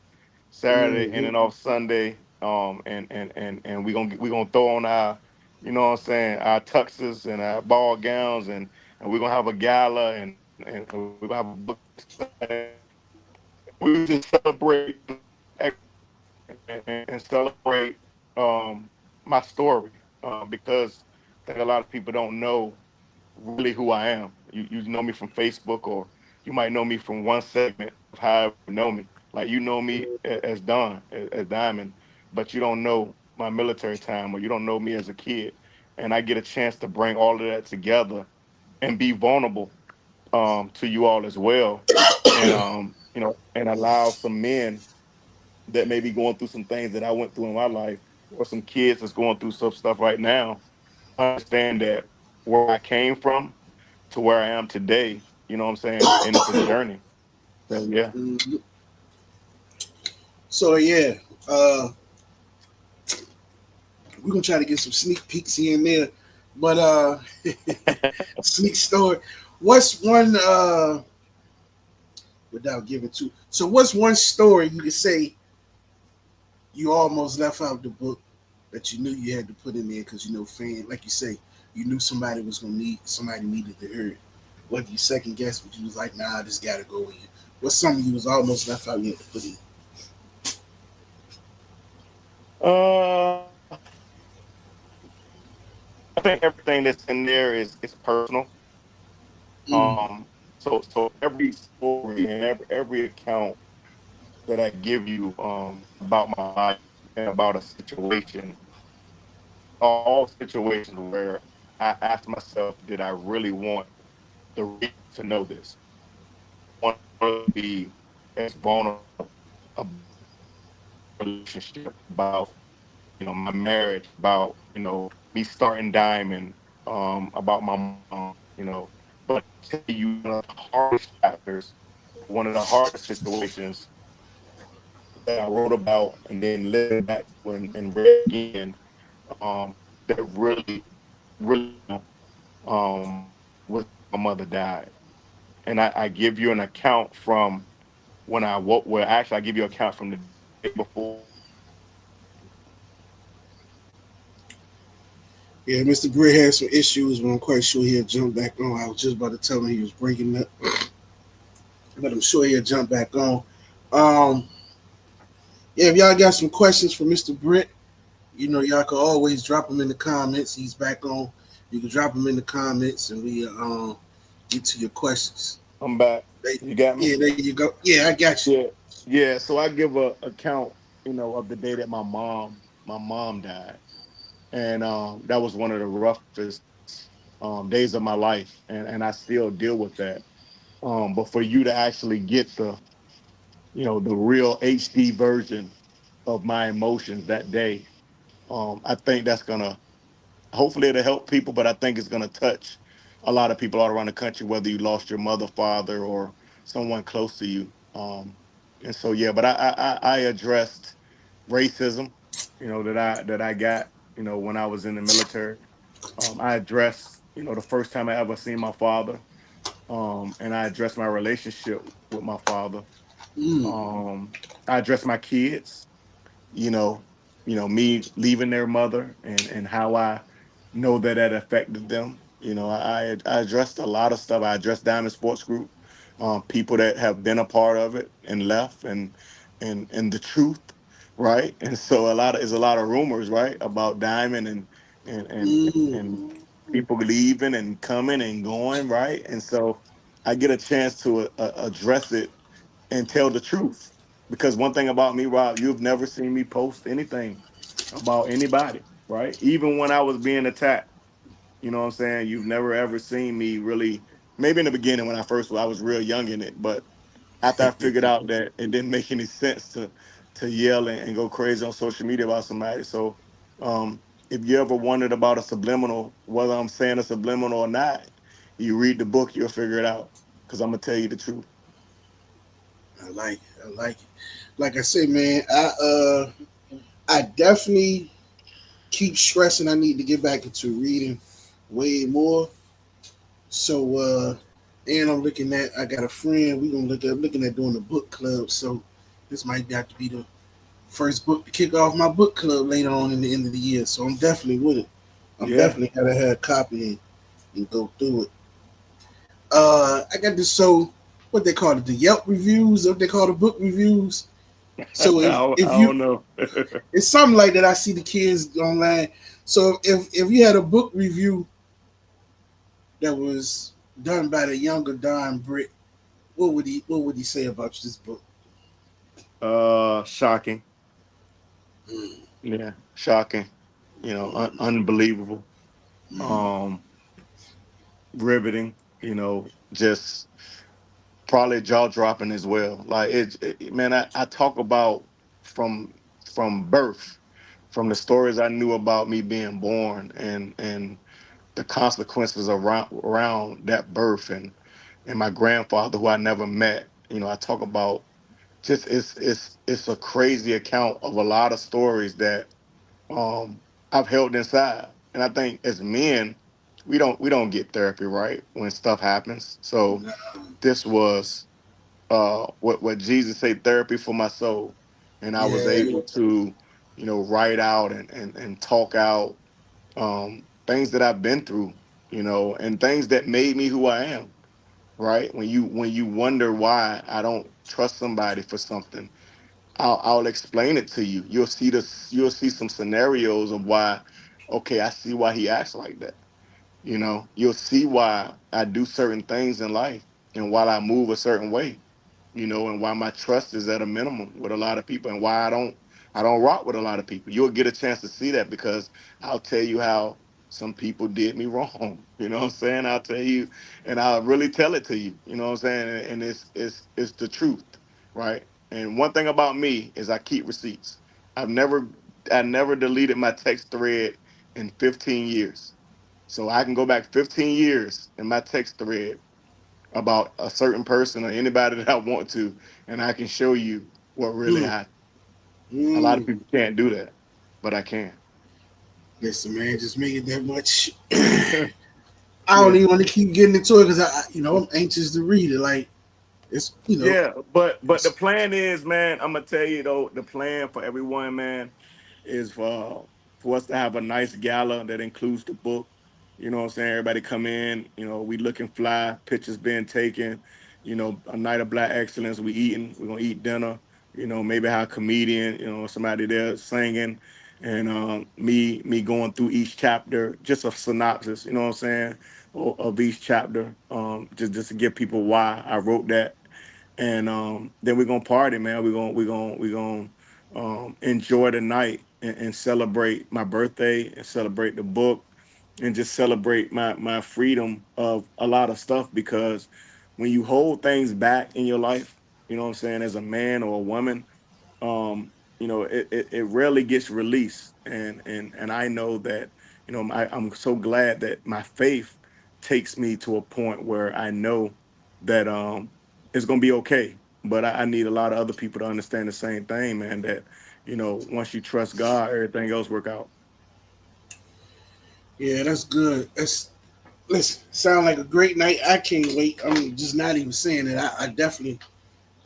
Saturday, mm-hmm. ending off Sunday. And we gonna throw on our, what I'm saying, our tuxes and our ball gowns, and we're gonna have a gala, and we're gonna have a book signing. We just celebrate and celebrate my story, because I think a lot of people don't know really who I am. You know me from Facebook, or you might know me from one segment of how you know me. Like you know me as Don, as Diamond, but you don't know my military time, or you don't know me as a kid. And I get a chance to bring all of that together and be vulnerable to you all as well, and and allow some men that may be going through some things that I went through in my life, or some kids that's going through some stuff right now, understand that where I came from to where I am today, you know what I'm saying? And it's a journey. So yeah. Mhm. So yeah, uh, we're gonna try to get some sneak peeks here and there, but sneak story. What's one without giving too? So what's one story you could say you almost left out the book that you knew you had to put in there because fan, like you say, you knew somebody was gonna need somebody needed to hear it. Whether you second guess, but you was like, nah, this gotta go in. What's something you was almost left out you had to put in? Uh, I think everything that's in there is personal. Mm, So every story and every account that I give you about my life and about a situation, all situations where I ask myself, did I really want the reader to know this? Want to really be as vulnerable about my relationship, about my marriage, about me starting Diamond, about my mom, but I tell you one of the hardest chapters, one of the hardest situations that I wrote about, and then listened back to and read again, that really was when my mother died. And I give you an account from when I woke. Well, actually, I give you an account from the day before. yeah, Mr. Britt had some issues, but I'm quite sure he'll jump back on. I was just about to tell him he was breaking up, but I'm sure he'll jump back on. Um, yeah, if y'all got some questions for Mr. Britt, y'all can always drop them in the comments. He's back on. You can drop them in the comments, and we get to your questions. I'm back. They, You got me? yeah, there you go. Yeah, I got you. Yeah, yeah. So I give a account, of the day that my mom died, and that was one of the roughest days of my life, and I still deal with that. But for you to actually get the real HD version of my emotions that day, I think that's gonna hopefully it'll help people, but I think it's gonna touch a lot of people all around the country, whether you lost your mother, father, or someone close to you. And so yeah, but I addressed racism, that I got, when I was in the military. I addressed, the first time I ever seen my father, and I addressed my relationship with my father. Mm, Um, I addressed my kids, you know, me leaving their mother, and how I know that affected them. I addressed a lot of stuff. I addressed Diamond Sports Group. people that have been a part of it and left, and the truth, right? And so a lot of rumors, right, about Diamond and and and Mm. people leaving and coming and going, right? And so I get a chance to address it and tell the truth. Because one thing about me, Rob, you've never seen me post anything about anybody, right? Even when I was being attacked, you know what I'm saying? You've never ever seen me really, maybe in the beginning when I was real young in it, but after I figured out that it didn't make any sense to yell and go crazy on social media about somebody. So if you ever wondered about a subliminal, whether I'm saying a subliminal or not, you read the book, you'll figure it out. Because I'm gonna tell you the truth. I like it. I like it. Like I say, man, I definitely keep stressing I need to get back into reading way more. So and I'm looking at I got a friend, we gonna looking at doing a book club. So this might have to be the first book to kick off my book club later on in the end of the year. So I'm definitely with it. I'm Yeah. definitely gotta have a copy and go through it. I got this so what they call it, the Yelp reviews, what they call the book reviews. So I if you don't know. it's something like that I see the kids online. So if you had a book review that was done by the younger Don Britt, what would he say about this book? Shocking. Mm, Yeah, shocking. Unbelievable. mm, Um, Riveting. Just probably jaw dropping as well. Like man, I talk about from from birth, from the stories I knew about me being born, and the consequences around that birth, and my grandfather who I never met. I talk about just it's a crazy account of a lot of stories that I've held inside. And I think as men, we don't get therapy, right, when stuff happens. So nah, this was what Jesus said, therapy for my soul. And I was yeah, able to, write out and talk out things that I've been through, and things that made me who I am, right? When you wonder why I don't trust somebody for something, I'll explain it to you. You'll see some scenarios of why, okay, I see why he acts like that. You'll see why I do certain things in life and why I move a certain way, and why my trust is at a minimum with a lot of people, and why I don't rock with a lot of people. You'll get a chance to see that because I'll tell you how some people did me wrong. You know what I'm saying? I'll tell you, and I'll really tell it to you. You know what I'm saying? And it's the truth, right? And one thing about me is I keep receipts. I've never I never deleted my text thread in 15 years. So I can go back 15 years in my text thread about a certain person or anybody that I want to, and I can show you what really mm, happened. A lot of mm. people can't do that, but I can. Listen, man, just make it that much. I don't Yeah. even want to keep getting into it because I'm anxious to read it. Like it's, Yeah, but the it's plan is, man, I'm gonna tell you though, the plan for everyone, man, is for us to have a nice gala that includes the book. You know what I'm saying? Everybody come in, we looking fly, pictures being taken, a night of black excellence, we're gonna eat dinner, maybe have a comedian, somebody there singing, and me going through each chapter, just a synopsis, you know what I'm saying, of each chapter, just to give people why I wrote that, and then we're gonna party, man. We're gonna enjoy the night and celebrate my birthday and celebrate the book and just celebrate my freedom of a lot of stuff, because when you hold things back in your life, you know what I'm saying, as a man or a woman, it rarely gets released. And I know that, I'm so glad that my faith takes me to a point where I know that it's gonna be okay. But I need a lot of other people to understand the same thing, man, that, once you trust God, everything else work out. yeah, that's good. That's listen, sound like a great night. I can't wait. I'm just not even saying it. I definitely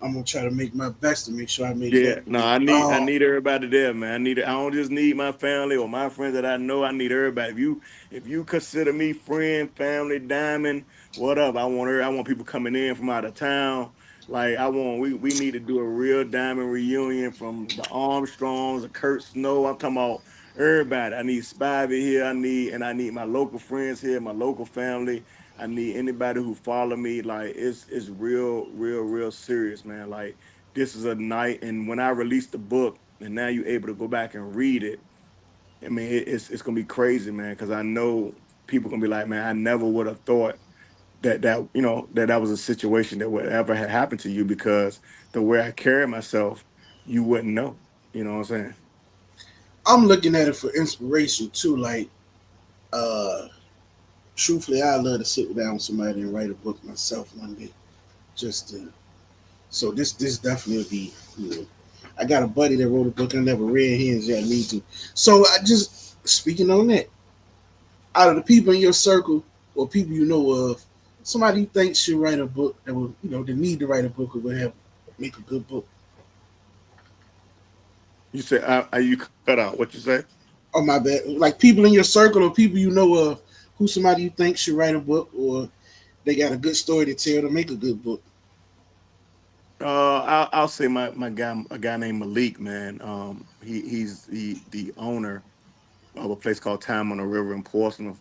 I'm gonna try to make my best to make sure I make Yeah, that. no, I Oh, need everybody there, man. I don't just need my family or my friends that I know. I need everybody. If you consider me friend, family, diamond, whatever, I want people coming in from out of town. Like we need to do a real diamond reunion from the Armstrongs, the Kurt Snow. I'm talking about everybody. I need Spivey here. I need my local friends here, my local family. I need anybody who follow me. Like it's real serious, man. Like this is a night, and when I release the book and now you're able to go back and read it, I mean it's gonna be crazy, man, because I know people gonna be like, man, I never would have thought that was a situation that would ever have happened to you, because the way I carry myself, you wouldn't know. You know what I'm saying? I'm looking at it for inspiration too. Like, uh, truthfully, I love to sit down with somebody and write a book myself one day. Just to, so this definitely would be. I got a buddy that wrote a book I never read. He yet need to. So I just speaking on that. Out of the people in your circle or people you know of, somebody you think should write a book that will, they need to write a book or would have make a good book. You say you cut out what you say? Oh my bad. Like people in your circle or people you know of, who somebody you think should write a book or they got a good story to tell to make a good book. I'll say my guy, a guy named Malik, man. He's the owner of a place called Time on the River in Portsmouth.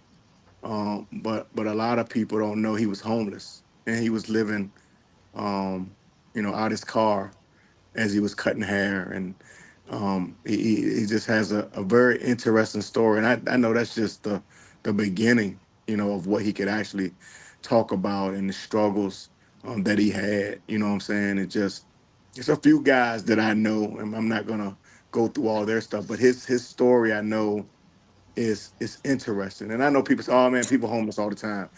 But a lot of people don't know he was homeless and he was living, um, out his car as he was cutting hair, and he just has a very interesting story. And I know that's just the beginning, of what he could actually talk about and the struggles that he had. You know what I'm saying? It's a few guys that I know, and I'm not gonna go through all their stuff, but his story I know is interesting. And I know people say, "Oh man, people homeless all the time."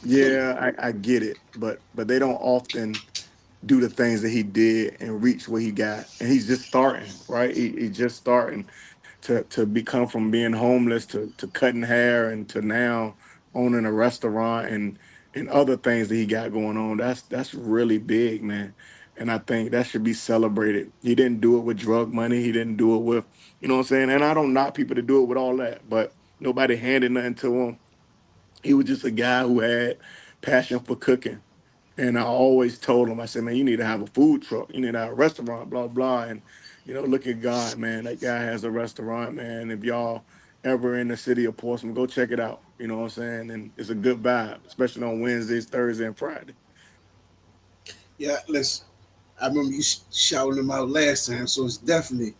Yeah, I get it, but they don't often do the things that he did and reach where he got. And he's just starting, right? He's just starting to become from being homeless to cutting hair and to now owning a restaurant and other things that he got going on. That's really big, man. And I think that should be celebrated. He didn't do it with drug money. He didn't do it with, what I'm saying? And I don't knock people to do it with all that, but nobody handed nothing to him. He was just a guy who had passion for cooking. And I always told him, I said, man, you need to have a food truck. You need to have a restaurant, blah, blah. And, look at God, man. That guy has a restaurant, man. If y'all ever in the city of Portsmouth, go check it out. You know what I'm saying? And it's a good vibe, especially on Wednesdays, Thursday, and Friday. Yeah, listen. I remember you shouting him out last time, so it's definitely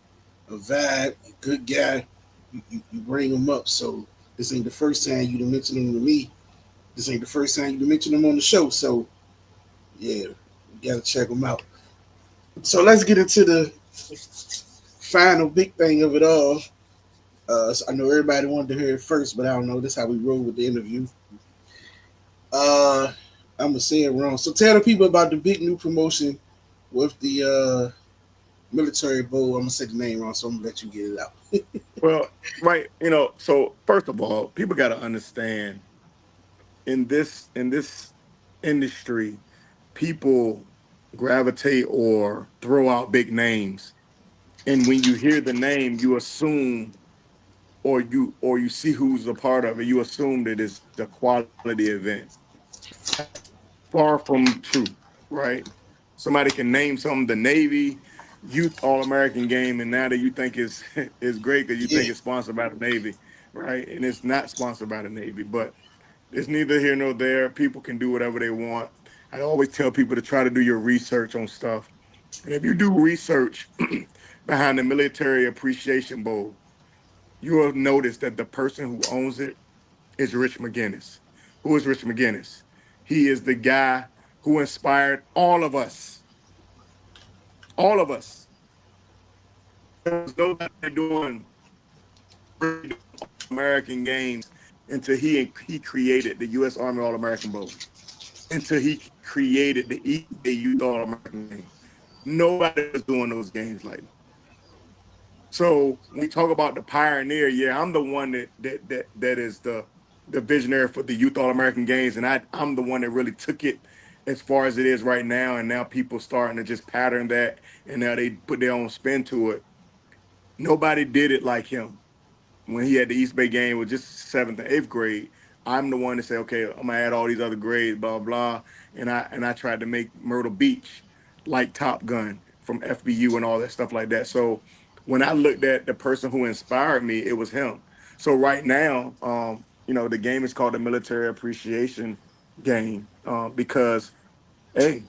a vibe, a good guy. You bring him up, so this ain't the first time you done mentioned him to me. This ain't the first time you done mentioned him on the show, so yeah, you gotta check him out. So let's get into the final big thing of it all. So I know everybody wanted to hear it first, but I don't know. This is how we roll with the interview. Uh, I'm gonna say it wrong. So tell the people about the big new promotion with the military bowl. I'm gonna say the name wrong, so I'm gonna let you get it out. Well, right, so first of all, people got to understand in this industry, people gravitate or throw out big names. And when you hear the name, you assume or you see who's a part of it, you assume that it's the quality event. That's far from true, right? Somebody can name something the Navy Youth All American game, and now that you think it's is great because you Yeah, think it's sponsored by the Navy, right? And it's not sponsored by the Navy, but it's neither here nor there. People can do whatever they want. I always tell people to try to do your research on stuff. And if you do research behind the Military Appreciation Bowl, you will notice that the person who owns it is Rich McGinnis. Who is Rich McGinnis? He is the guy who inspired all of us. There was nobody really doing All American games until he created the U.S. Army All American Bowl. Until he created the EPA Youth All American game. Nobody was doing those games like that. So when we talk about the pioneer, yeah, I'm the one that is the visionary for the Youth All American Games, and I'm the one that really took it as far as it is right now, and now people starting to just pattern that, and now they put their own spin to it. Nobody did it like him when he had the East Bay game with just seventh and eighth grade. I'm the one to say, okay, I'm gonna add all these other grades, blah blah, and I tried to make Myrtle Beach like Top Gun from FBU and all that stuff like that. So when I looked at the person who inspired me, it was him. So right now, the game is called the Military Appreciation Game because, hey,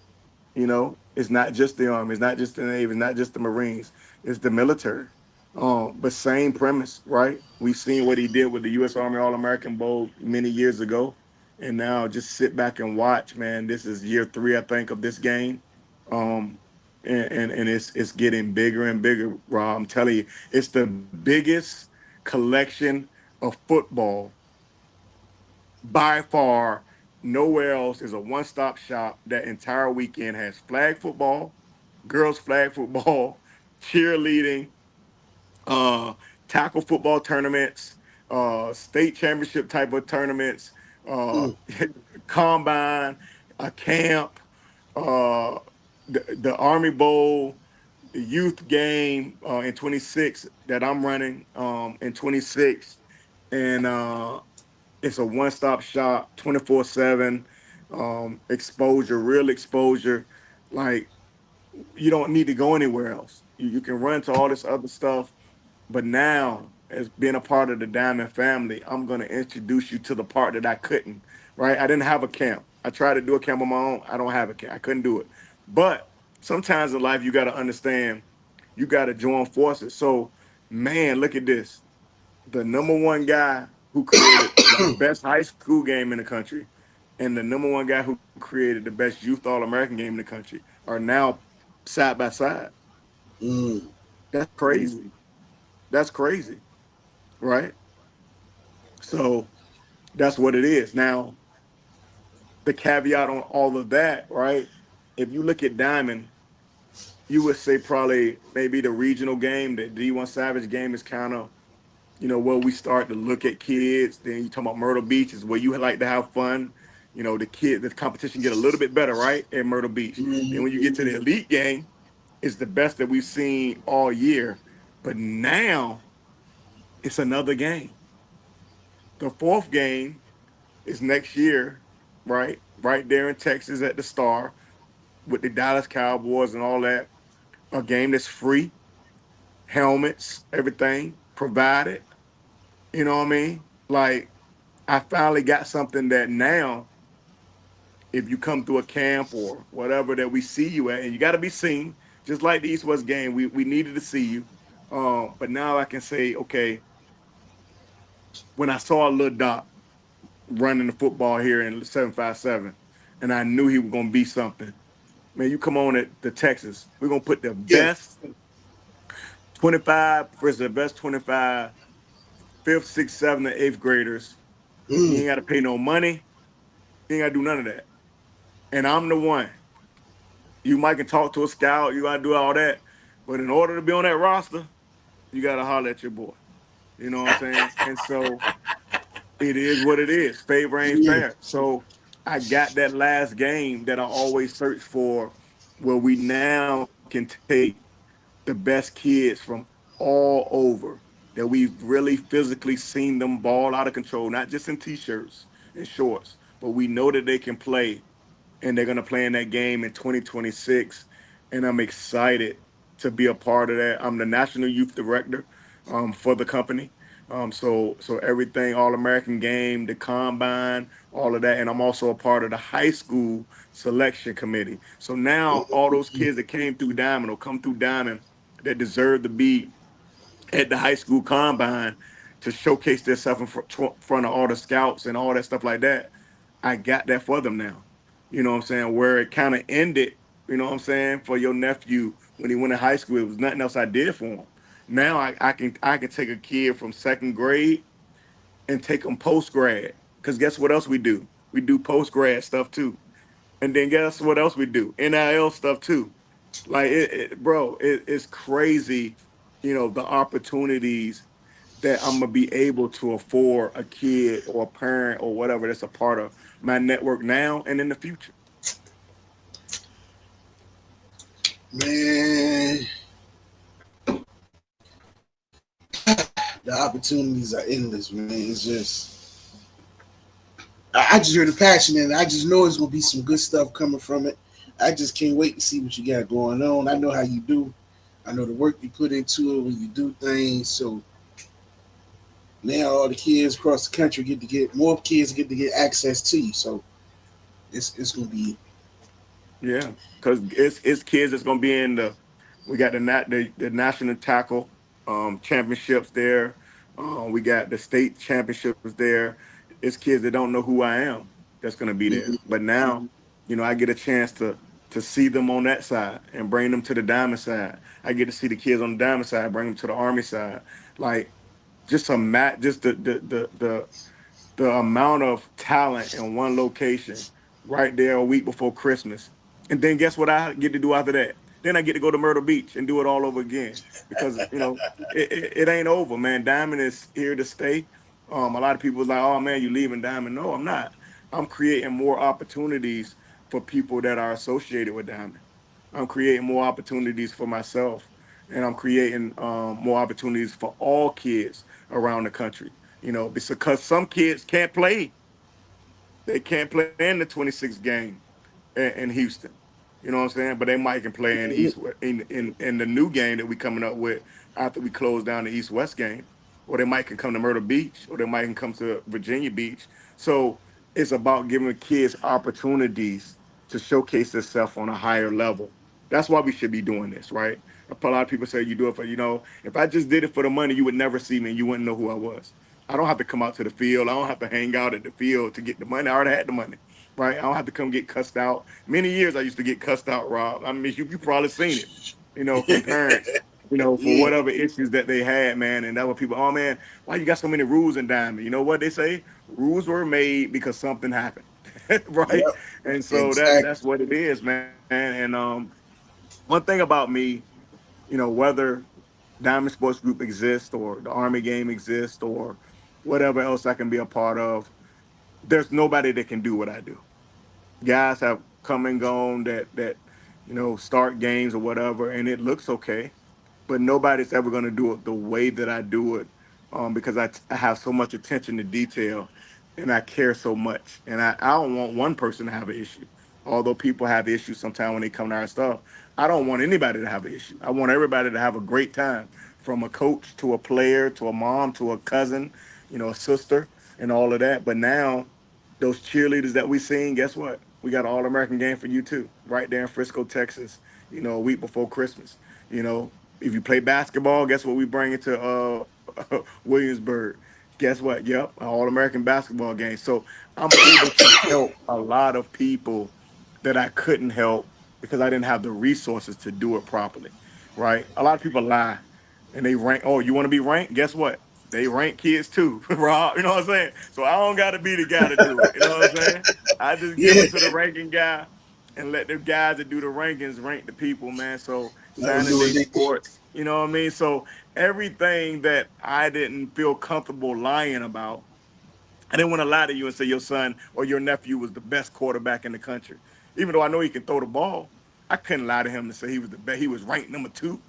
it's not just the Army, it's not just the Navy, it's not just the Marines, it's the military. But same premise, right? We've seen what he did with the U.S. Army All-American Bowl many years ago, and now just sit back and watch, man. This is year three, I think, of this game, um, and it's getting bigger and bigger. Rob, I'm telling you, it's the biggest collection of football by far. Nowhere else is a one-stop shop. That entire weekend has flag football, girls flag football, cheerleading, uh, tackle football tournaments, state championship type of tournaments, uh, Mm, combine, a camp, uh, the Army Bowl, the youth game in 26 that I'm running in 26, and it's a one-stop shop, 24/7 exposure, real exposure. Like, you don't need to go anywhere else. You can run to all this other stuff, but now, as being a part of the Diamond family, I'm going to introduce you to the part that I couldn't. Right? I didn't have a camp. I tried to do a camp on my own. I don't have a camp. I couldn't do it. But sometimes in life, you got to understand. You got to join forces. So, man, look at this. The number one guy who created the best high school game in the country and the number one guy who created the best youth All-American game in the country are now side by side. mm, That's crazy. That's crazy, right? So that's what it is. Now, the caveat on all of that, right? If you look at Diamond, you would say probably maybe the regional game, the D1 Savage game is kind of, where we start to look at kids. Then you talk about Myrtle Beach is where you like to have fun. The competition get a little bit better, right? At Myrtle Beach. Then mm, when you get to the elite game, it's the best that we've seen all year. But now it's another game. The fourth game is next year, right? Right there in Texas at the Star with the Dallas Cowboys and all that. A game that's free, helmets, everything provided. You know what I mean? Like, I finally got something that now, if you come through a camp or whatever that we see you at, and you got to be seen, just like the East West game, we needed to see you. But now I can say, okay, when I saw a little Doc running the football here in 757, and I knew he was going to be something. Man, you come on at the Texas. We're going to put the yeah. best 25 versus the best 25, fifth, sixth, seventh, and eighth graders. You Mm, ain't got to pay no money. You ain't got to do none of that. And I'm the one. You might can talk to a scout. You got to do all that. But in order to be on that roster, you got to holler at your boy. You know what I'm saying? And so it is what it is. Favor ain't mm, fair. So I got that last game that I always search for, where we now can take the best kids from all over, that we've really physically seen them ball out of control, not just in t-shirts and shorts, but we know that they can play, and they're going to play in that game in 2026. And I'm excited to be a part of that. I'm the national youth director for the company. So everything, All American game, the combine, all of that, and I'm also a part of the high school selection committee. So now all those kids that came through Diamond or come through Diamond that deserve to be at the high school combine to showcase themselves in front of all the scouts and all that stuff like that. I got that for them now. You know what I'm saying? Where it kind of ended, you know what I'm saying, for your nephew when he went to high school, it was nothing else I did for him. Now I can take a kid from second grade and take them post grad. Because guess what else we do? We do post grad stuff too. And then guess what else we do? NIL stuff too. Like bro, it's crazy, the opportunities that I'm gonna be able to afford a kid or a parent or whatever that's a part of my network now and in the future. Man, the opportunities are endless, man. It's just I just hear the passion and I just know it's gonna be some good stuff coming from it. I just can't wait to see what you got going on. I know how you do. I know the work you put into it when you do things. So now all the kids across the country get more kids get to get access to you. So it's gonna be Yeah, because it's kids that's gonna be in the. We got the national tackle championships there. We got the state championships there. It's kids that don't know who I am that's gonna be there. mhm. But now, I get a chance to see them on that side and bring them to the diamond side. I get to see the kids on the diamond side, bring them to the army side. Like just a mat, just the amount of talent in one location right there a week before Christmas. And then guess what I get to do after that? Then I get to go to Myrtle Beach and do it all over again because it ain't over, man. Diamond is here to stay. A lot of people was like, "Oh man, you leaving Diamond?" No, I'm not. I'm creating more opportunities for people that are associated with Diamond. I'm creating more opportunities for myself, and I'm creating more opportunities for all kids around the country. Because some kids can't play. They can't play in the 26th game in Houston. You know what I'm saying? But they might can play in East in the new game that we coming up with after we close down the East West game, or they might can come to Myrtle Beach, or they might can come to Virginia Beach. So it's about giving kids opportunities to showcase themselves on a higher level. That's why we should be doing this, right? A lot of people say you do it for, if I just did it for the money, you would never see me and you wouldn't know who I was. I don't have to come out to the field. I don't have to hang out at the field to get the money. I already had the money, right? I don't have to come get cussed out. Many years I used to get cussed out, Rob. I mean, you probably seen it, from parents, for Yeah, whatever issues that they had, man. And that were people, oh man, why you got so many rules in Diamond? You know what they say? Rules were made because something happened, right? yep, And so that's exactly. what it is, man. And one thing about me, whether Diamond Sports Group exists or the Army game exists or whatever else I can be a part of, there's nobody that can do what I do. Guys have come and gone that start games or whatever, and it looks okay, but nobody's ever going to do it the way that I do it, because I have so much attention to detail and I care so much. And I don't want one person to have an issue. Although people have issues sometimes when they come to our stuff, I don't want anybody to have an issue. I want everybody to have a great time, from a coach to a player to a mom to a cousin, a sister, and all of that. But now, those cheerleaders that we seen, guess what? We got an All American game for you too, right there in Frisco, Texas. A week before Christmas. If you play basketball, guess what we bring it to Williamsburg? Guess what? Yep, an All American basketball game. So I'm able to help a lot of people that I couldn't help because I didn't have the resources to do it properly. Right? A lot of people lie and they rank. Oh, you want to be ranked? Guess what? They rank kids too, Rob. You know what I'm saying? So I don't got to be the guy to do it. You know what I'm saying? I just give Yeah, it to the ranking guy and let the guys that do the rankings rank the people, man. So let them signing do day what they do. sports, you know what I mean? So everything that I didn't feel comfortable lying about, I didn't want to lie to you and say your son or your nephew was the best quarterback in the country. Even though I know he can throw the ball, I couldn't lie to him and say he was the best. He was ranked number two.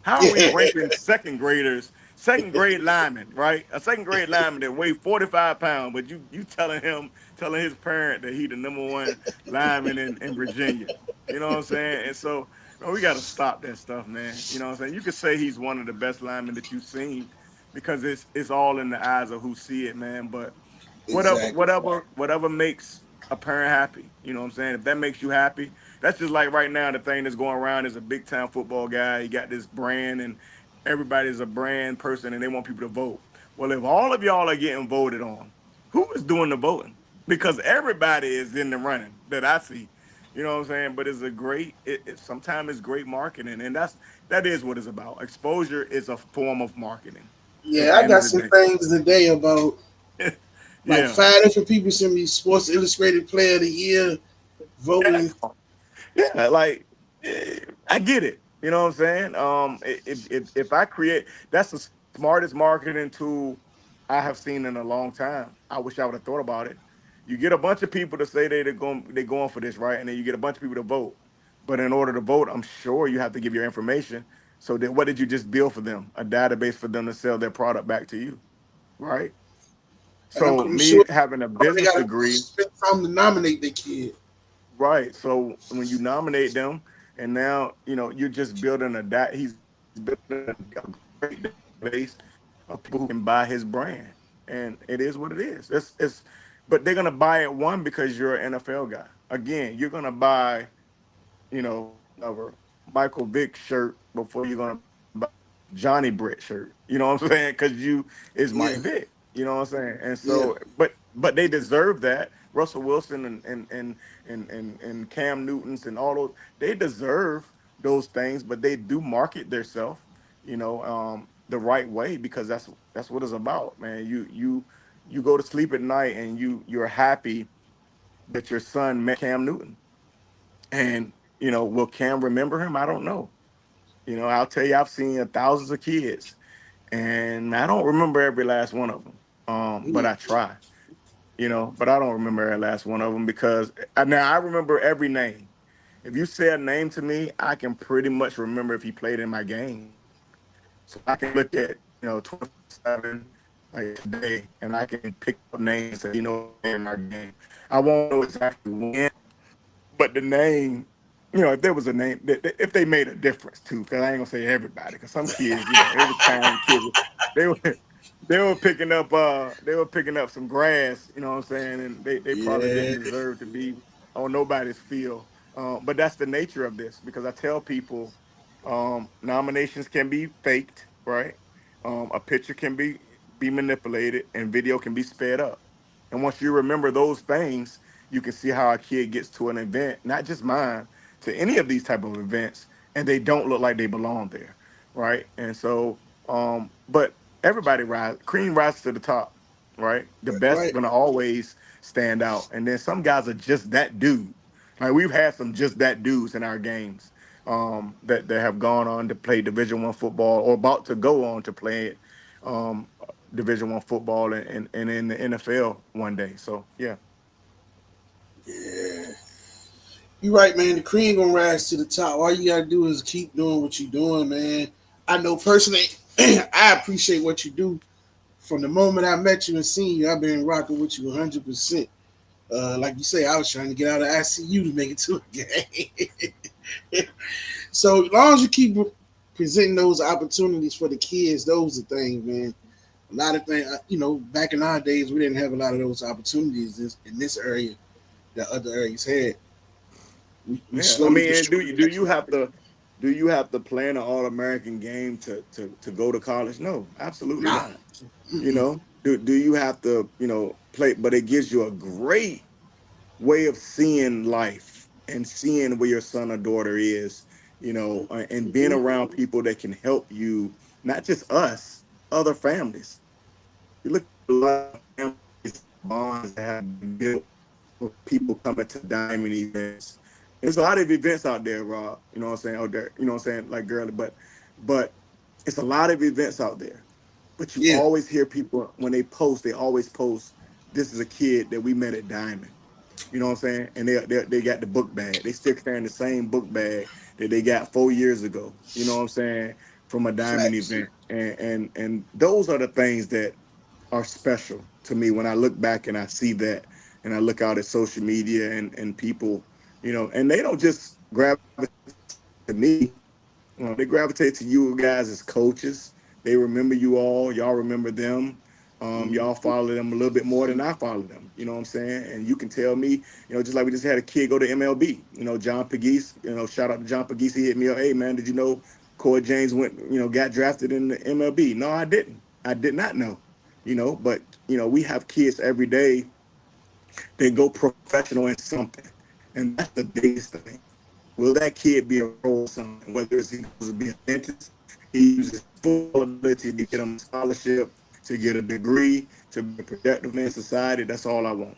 How are we Yeah, ranking second graders, second grade lineman, right? A second grade lineman that weighed 45 pounds, but you telling his parent that he the number one lineman in Virginia. You know what I'm saying? And so, we got to stop that stuff, man. You know what I'm saying? You could say he's one of the best linemen that you've seen because it's all in the eyes of who see it, man. But whatever, exactly. whatever, whatever makes a parent happy. You know what I'm saying? If that makes you happy, that's just like right now the thing that's going around is a big time football guy. He got this brand and everybody's a brand person and they want people to vote. Well, if all of y'all are getting voted on, who is doing the voting? Because everybody is in the running that I see. You know what I'm saying? But it's a great. Sometimes it's great marketing, and that is what it's about. Exposure is a form of marketing. At Yeah, the I end of got the some day. things today about like Yeah. 5 different people sent me Sports Illustrated Player of the Year Yeah. voting. Yeah, like I get it. You know what I'm saying? If I create, that's the smartest marketing tool I have seen in a long time. I wish I would have thought about it. You get a bunch of people to say they're going for this, right? And then you get a bunch of people to vote. But in order to vote, I'm sure you have to give your information. So then what did you just build for them? A database for them to sell their product back to you, right? And So I'm me sure having a they business got to degree, spend time to nominate their kid. right? So when you nominate them, and now you're just building he's building a great database of people who can buy his brand, and it is what it is. But they're gonna buy it one because you're an NFL guy. Again, you're gonna buy whatever Michael Vick shirt before you're gonna buy Johnny Britt shirt. You know what I'm saying? Because you is Yeah, Mike Vick. You know what I'm saying? And yeah, so, but they deserve that. Russell Wilson and Cam Newton's and all those, they deserve those things, but they do market themselves, the right way, because that's what it's about, man. You go to sleep at night and you're happy that your son met Cam Newton. And will Cam remember him? I don't know. I'll tell you, I've seen thousands of kids, and I don't remember every last one of them. But mm, I try. But I don't remember every last one of them because now I remember every name. If you say a name to me, I can pretty much remember if he played in my game. So I can look at 24/7 like today, and I can pick up names that he played in my game. I won't know exactly when, but the name, if there was a name, if they made a difference too, because I ain't gonna say everybody, because some kids, it was time kids they were they were picking up some grass, what I'm saying, and they probably yeah, didn't deserve to be on nobody's field. But that's the nature of this, because I tell people, nominations can be faked, right? A picture can be manipulated, and video can be sped up. And once you remember those things, you can see how a kid gets to an event, not just mine, to any of these type of events, and they don't look like they belong there, right? And so, but everybody cream rises to the top, right? The best right. gonna always stand out, and then some guys are just that dude. Like we've had some just that dudes in our games, that have gone on to play Division I football or about to go on to play it, Division I football and in the NFL one day. So yeah. Yeah, you right, man. The cream gonna rise to the top. All you gotta do is keep doing what you're doing, man. I know personally, I appreciate what you do. From the moment I met you and seen you, I've been rocking with you 100%. Like you say, I was trying to get out of ICU to make it to a game. So as long as you keep presenting those opportunities for the kids, those are things, man. A lot of things, back in our days, we didn't have a lot of those opportunities in this area that other areas had. We Yeah, I slowly mean, but and do surely you do you catching up. have to do you have to play an All American game to go to college? No, absolutely Nah, not. mm-mm. Do you have to play? But it gives you a great way of seeing life and seeing where your son or daughter is, and being Mm-hmm. around people that can help you, not just us, other families. You look at a lot of families bonds that have been built with people coming to diamond events. There's a lot of events out there, Rob. You know what I'm saying? Out there, you know what I'm saying, like girly, but it's a lot of events out there. But you Yeah, always hear people when they always post, this is a kid that we met at Diamond. You know what I'm saying? And they got the book bag. They still carrying the same book bag that they got 4 years ago. You know what I'm saying? From a Diamond facts. event. And those are the things that are special to me when I look back and I see that, and I look out at social media and people, and they don't just gravitate to me. They gravitate to you guys as coaches. They remember you all. Y'all remember them. Y'all Mm-hmm. follow them a little bit more than I follow them. You know what I'm saying? And you can tell me, just like we just had a kid go to MLB. John Pegues. Shout out to John Pegues. He hit me up. Hey man, did you know Corey James got drafted in the MLB? No, I didn't. I did not know. But we have kids every day that go professional in something, and that's the biggest thing. Will that kid be a role something? Whether it's he goes to be a dentist, he uses full ability to get him a scholarship, to get a degree, to be a productive man in society. That's all I want.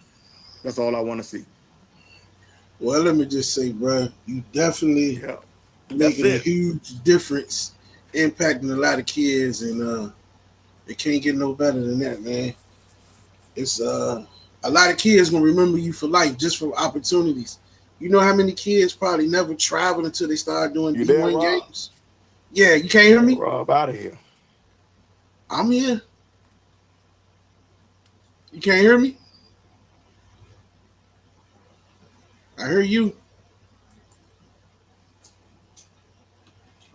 That's all I want to see. Well, let me just say, bro, you definitely Yeah, that's making a it. huge difference, impacting a lot of kids, and it can't get no better than that, man. It's a lot of kids gonna remember you for life just from opportunities. You know how many kids probably never traveled until they started doing You there, D1 Rob? games? Yeah, you can't hear me? Rob out of here. I'm here. You can't hear me? I hear you.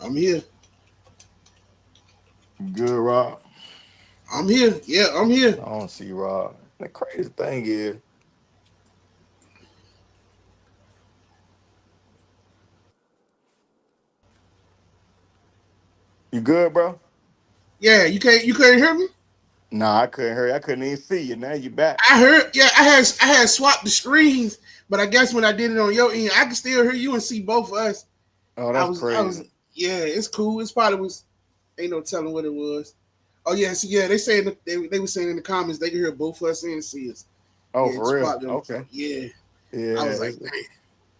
I'm here. You good, Rob? I'm here. Yeah, I'm here. I don't see Rob. The crazy thing is, you good, bro? Yeah, you couldn't hear me? Nah, I couldn't hear you. I couldn't even see you. Now you back. I heard, yeah, I had swapped the screens, but I guess when I did it on your end, I can still hear you and see both of us. Oh, I that's was I was crazy. yeah, it's cool. It's probably was ain't no telling what it was. Oh yeah, so yeah, they saying they were saying in the comments they can hear both of us and see us. Oh, Yeah, for just real? probably Okay. yeah. I Yeah, was like, dang,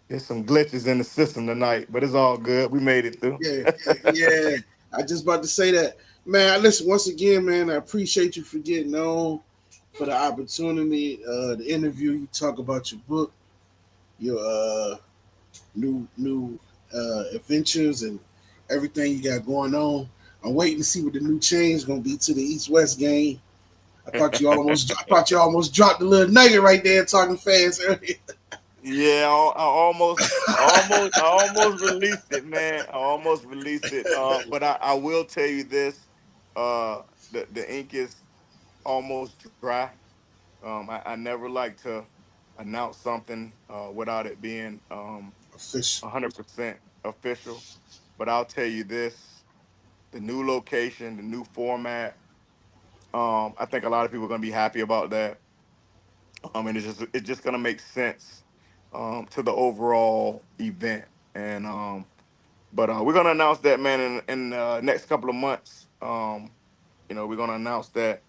there's some glitches in the system tonight, but it's all good. We made it through. yeah, yeah. I just about to say that. Man, listen, once again, man, I appreciate you for getting on, for the opportunity, the interview. You talk about your book, your new adventures and everything you got going on. I'm waiting to see what the new change gonna be to the East West game. I thought you almost dropped the little nugget right there talking fast earlier. Yeah, I almost released it, man. I almost released it. But I will tell you this: the ink is almost dry. I never like to announce something without it being Official. 100% official. But I'll tell you this: the new location, the new format. I think a lot of people are gonna be happy about that. And it's just gonna make sense to the overall event. And but we're gonna announce that, man, in next couple of months. We're gonna announce that.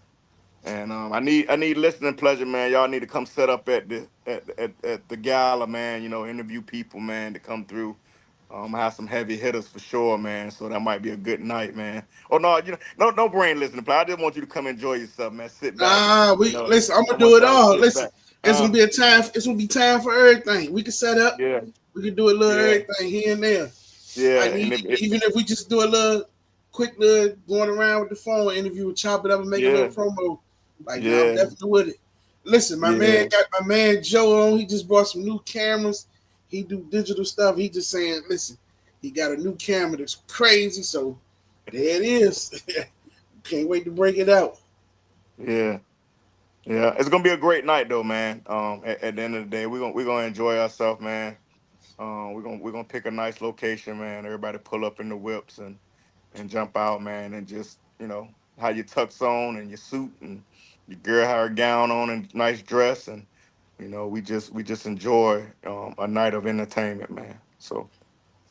And I need listening pleasure, man. Y'all need to come set up at the gala, man. Interview people, man, to come through. I have some heavy hitters for sure, man. So that might be a good night, man. Oh no, no brain listening pleasure. I just want you to come enjoy yourself, man. Sit back. We listen. I'm I gonna do want it y'all to all. sit Listen, back. Huh? It's gonna be time for everything. We can set up. Yeah, We can do a little yeah, everything here and there. I yeah, need and even if we just do a little quick little going around with the phone interview, chop it up and make a little yeah, promo. Like now, I'm yeah, definitely with it. Listen, my man yeah, got my man Joe on. He just bought some new cameras. He do digital stuff. He just saying, listen, he got a new camera that's crazy. So there it is. Can't wait to break it out. yeah, yeah. It's gonna be a great night, though, man. At the end of the day, we're gonna enjoy ourselves, man. We're gonna pick a nice location, man. Everybody pull up in the whips and jump out, man, and just have your tux on and your suit and your girl have her gown on and nice dress, and we just enjoy a night of entertainment, man. So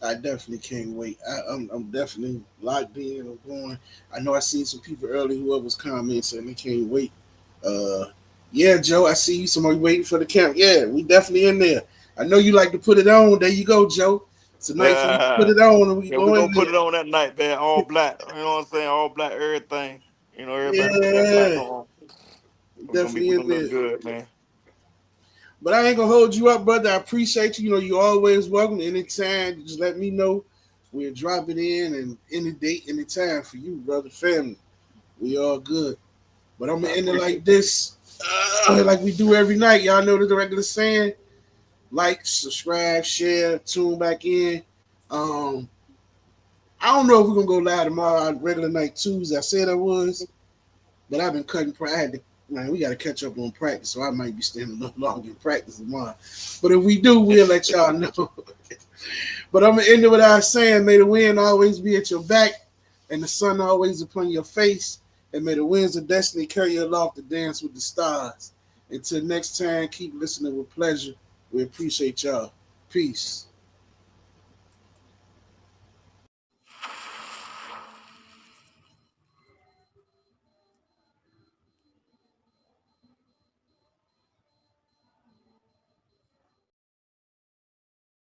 I definitely can't wait. I'm definitely locked in. I'm going. I know I seen some people early who was commenting saying they can't wait. Uh, yeah, Joe, I see you. Somebody waiting for the camp. Yeah, we definitely in there. I know you like to put it on. There you go, Joe. It's a night for you to put yeah, it on, and we we're go in gonna put there. it on that night, man. All black. You know what I'm saying? All black, everything. Everybody put that black Yeah, on. definitely We're in gonna look there. good, man. But I ain't gonna hold you up, brother. I appreciate you. You know, you always welcome anytime. Just let me know. We'll drop it in and any date, any time for you, brother. Family. We all good. But I'm gonna I end it like appreciate that. this, like we do every night. Y'all know the regular saying: like, subscribe, share, tune back in. Um, I don't know if we're gonna go live tomorrow on regular night Tuesday. I said I was, but I've been cutting. I had to, man. We got to catch up on practice, so I might be staying a little longer in practice tomorrow. But if we do, we'll let y'all know. But I'm gonna end it with our saying: may the wind always be at your back, and the sun always upon your face, and may the winds of destiny carry you aloft to dance with the stars. Until next time, keep listening with pleasure. We appreciate y'all. Peace.